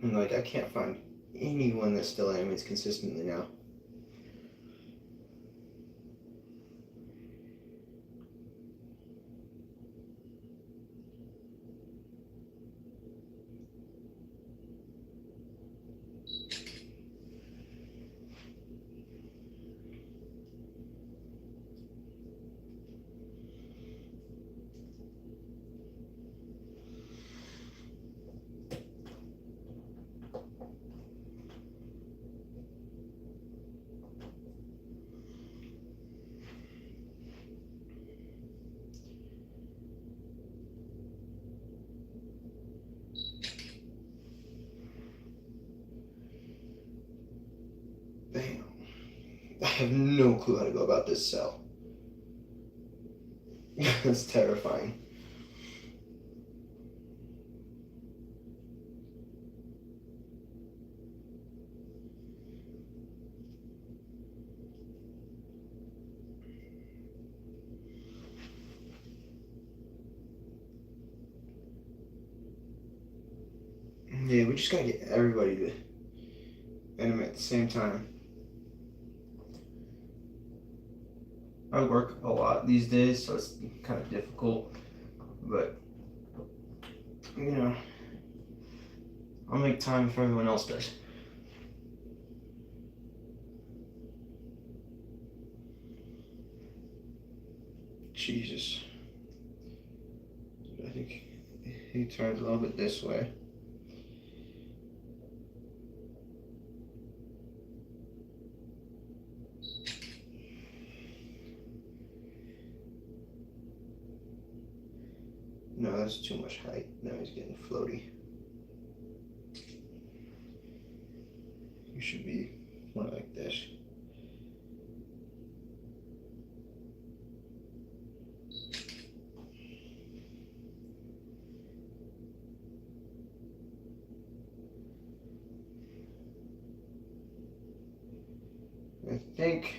And like, I can't find anyone that still animates consistently now. Bam. I have no clue how to go about this cell. That's terrifying. Yeah, we just gotta get everybody to animate at the same time. I work a lot these days, so it's kind of difficult, but you know, I'll make time if everyone else does. Jesus. I think he turns a little bit this way. No, that's too much height. Now he's getting floaty. You should be more like this. I think.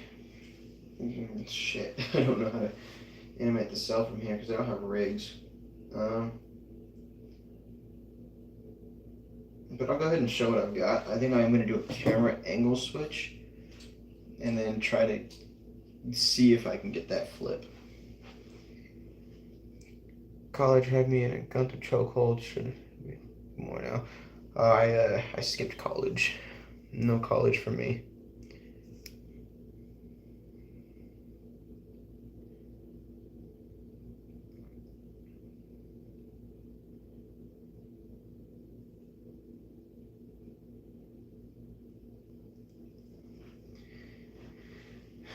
Shit, I don't know how to animate the cell from here because I don't have rigs. But I'll go ahead and show what I've got. I think I'm going to do a camera angle switch and then try to see if I can get that flip. College had me in a Gunther chokehold. Should be more now. I skipped college. No college for me.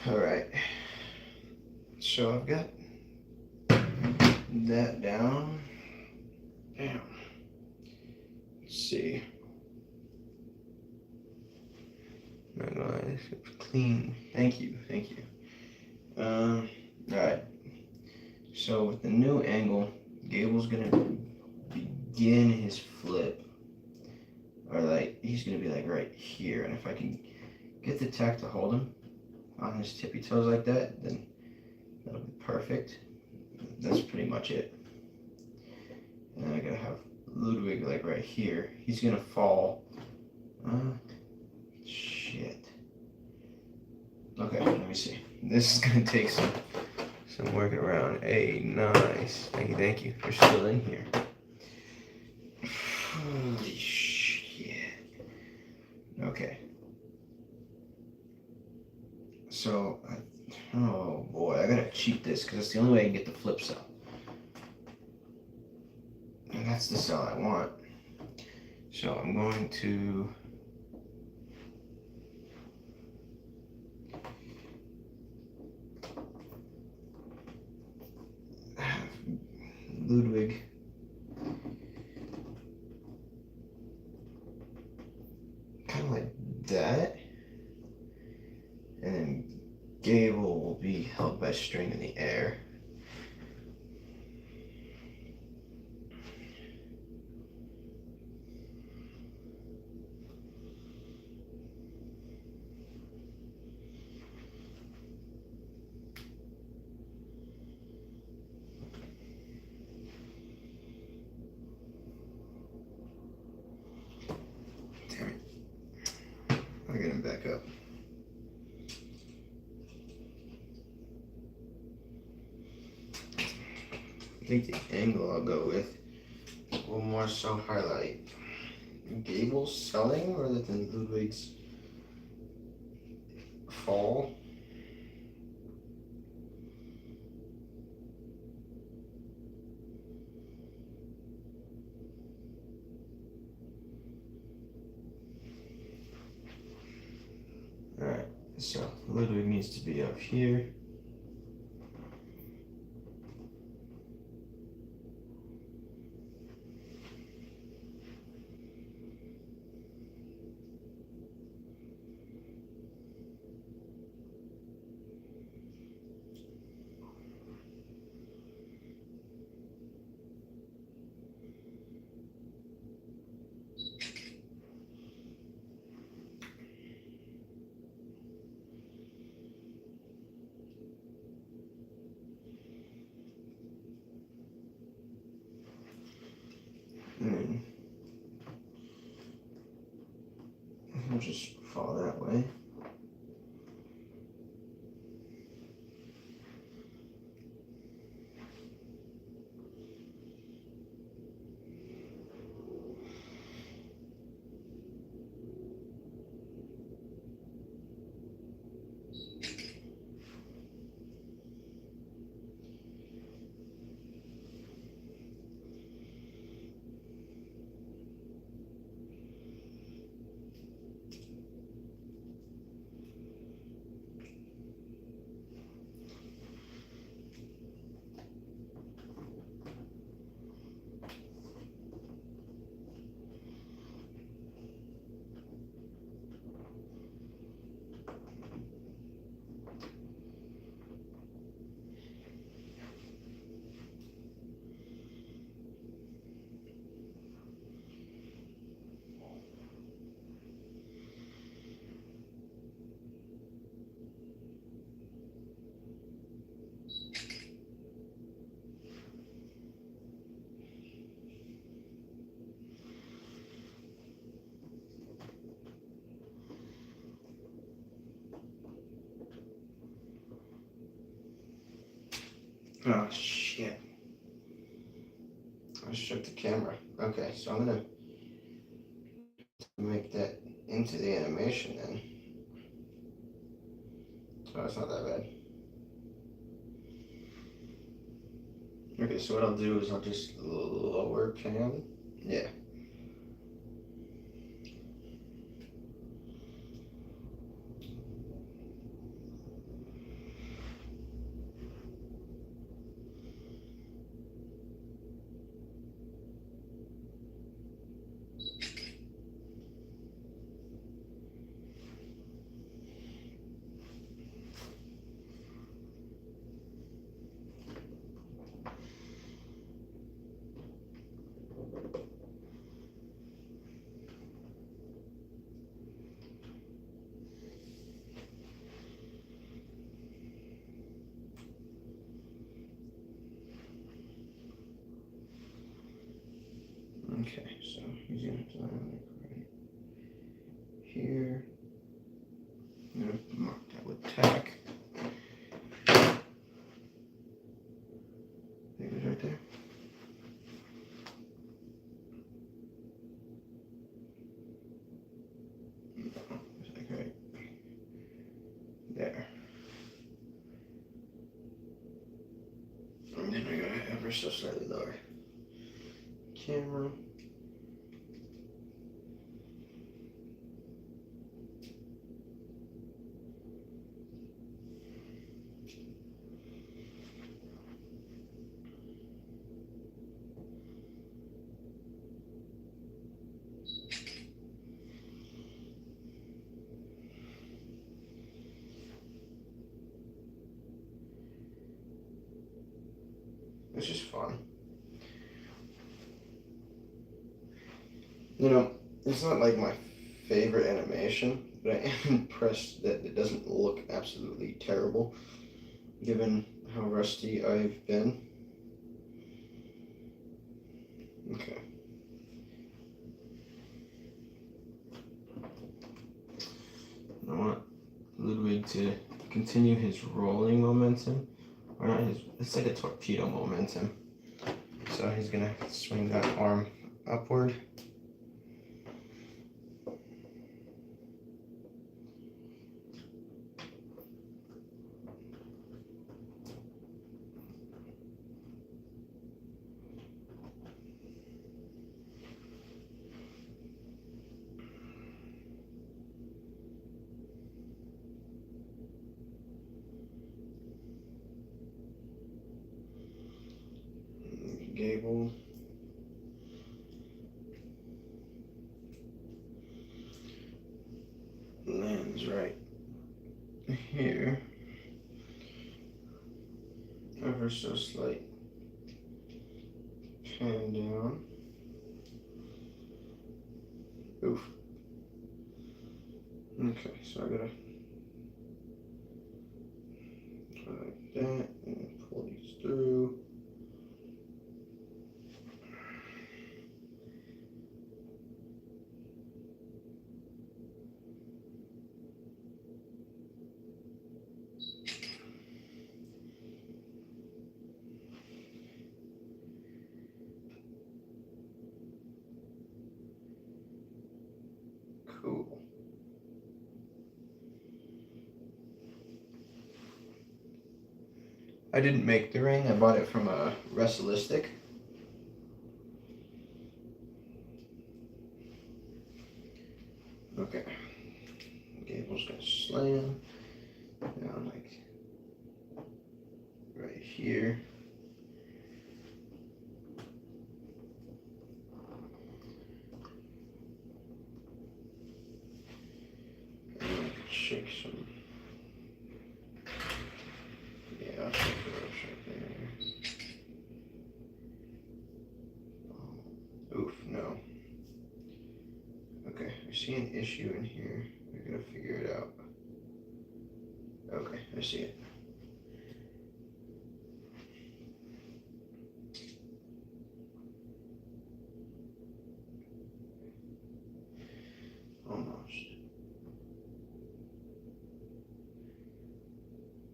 All right. So I've got that down. Damn. Let's see. Not gonna lie, it's clean. Thank you. All right. So with the new angle, Gable's gonna begin his flip, or like he's gonna be like right here, and if I can get the tech to hold him on his tippy toes like that, then that'll be perfect. That's pretty much it. And I gotta have Ludwig Ludwig like right here. He's gonna fall. Shit. Okay, let me see. This is gonna take some work around. Hey, nice. Thank you. You're still in here. Holy shit. Okay. So, oh boy, I gotta cheat this because that's the only way I can get the flip cell. And that's the cell I want. So I'm going to have Ludwig kind of like that. And then Gable will be held by string in the air. Damn it. I'll get him back up. I think the angle I'll go with will more so highlight Gable's selling rather than Ludwig's fall. Alright, so Ludwig needs to be up here. And he'll just fall that way. Oh shit. I shook the camera. Okay, so I'm gonna make that into the animation then. So it's not that bad. Okay, so what I'll do is I'll just lower cam. Yeah. Okay, so he's gonna have to land like right here. I'm gonna mark that with tack. It was right there. No, it's like right there. And then I gotta ever so slightly lower camera. It's just fun. You know, it's not like my favorite animation, but I am impressed that it doesn't look absolutely terrible, given how rusty I've been. Okay. I want Ludwig to continue his rolling momentum, or not his, it's like a torpedo momentum. So he's gonna swing that arm upward. Gable. Lands right here. Ever so slight pan down. Oof. Okay, so I gotta go like that and pull these through. Cool. I didn't make the ring. I bought it from a Wrestlistic. Okay. Gable's gonna slam down like right here. And I can shake some. Yeah, I'll shake the ropes right there. Oof, no. Okay, I see an issue in here. I gotta figure it out. Okay, I see it. Almost.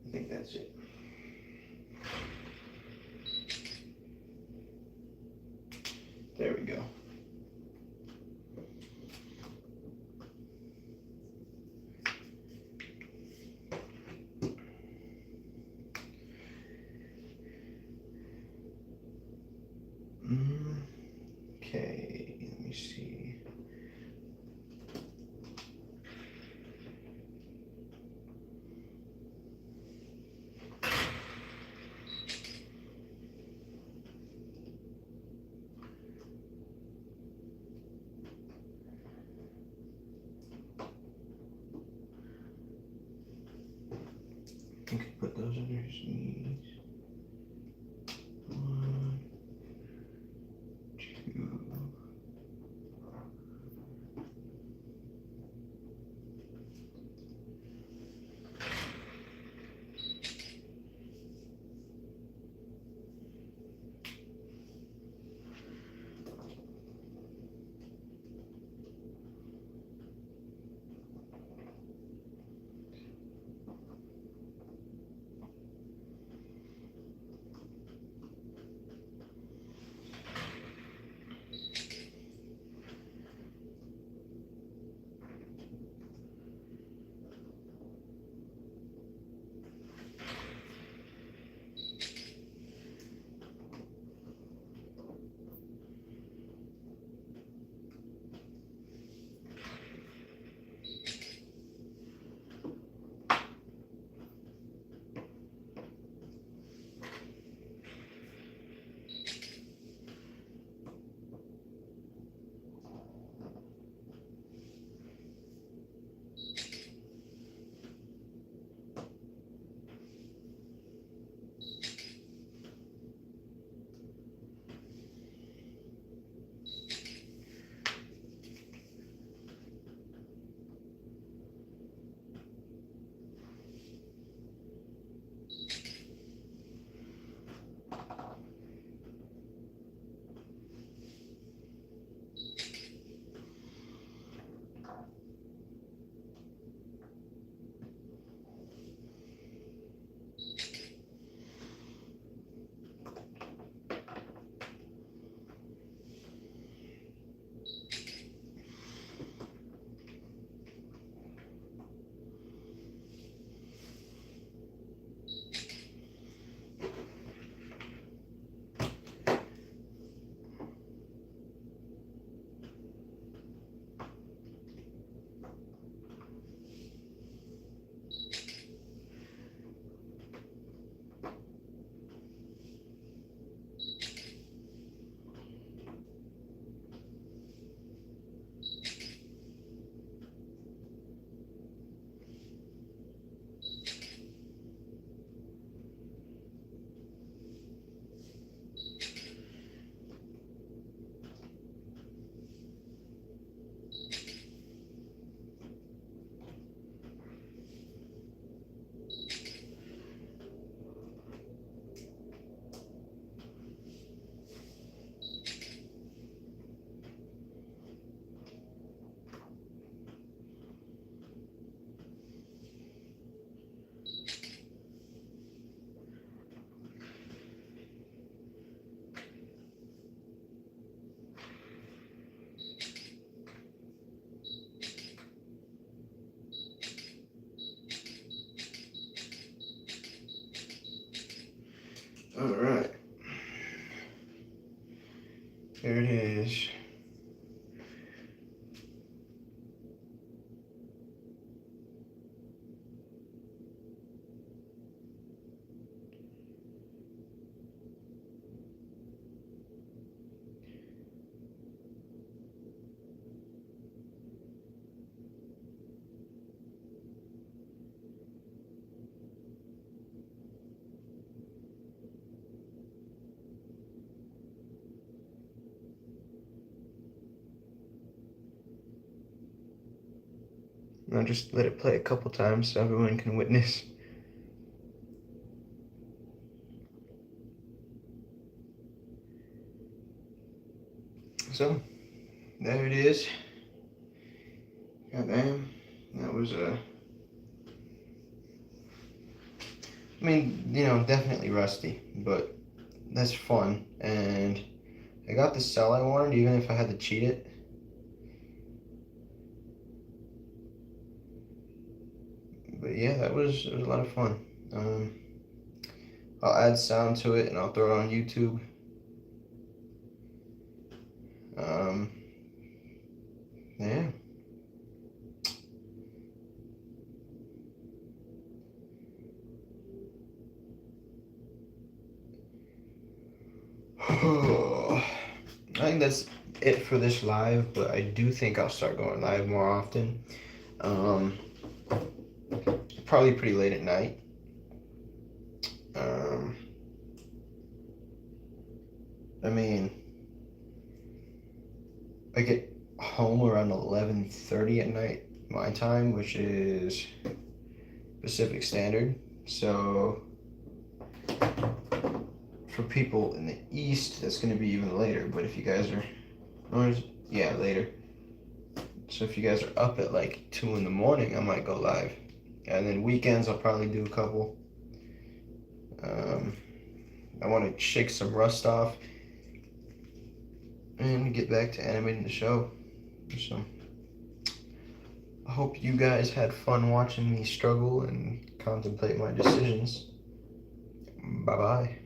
I think that's it. There we go. Okay, let me see. Okay, put those under his knees. 1, 2, Alright. Here it is. I'll just let it play a couple times so everyone can witness. So, there it is. Goddamn, that was I mean, you know, definitely rusty, but that's fun. And I got the cell I wanted, even if I had to cheat it. But yeah, it was a lot of fun. I'll add sound to it and I'll throw it on YouTube. Yeah. I think that's it for this live, but I do think I'll start going live more often. Probably pretty late at night. I mean, I get home around 11:30 at night my time, which is Pacific Standard. So for people in the East, that's going to be even later. But if you guys are, yeah, later. So if you guys are up at like 2 in the morning, I might go live. And then weekends, I'll probably do a couple. I want to shake some rust off and get back to animating the show. So I hope you guys had fun watching me struggle and contemplate my decisions. Bye-bye.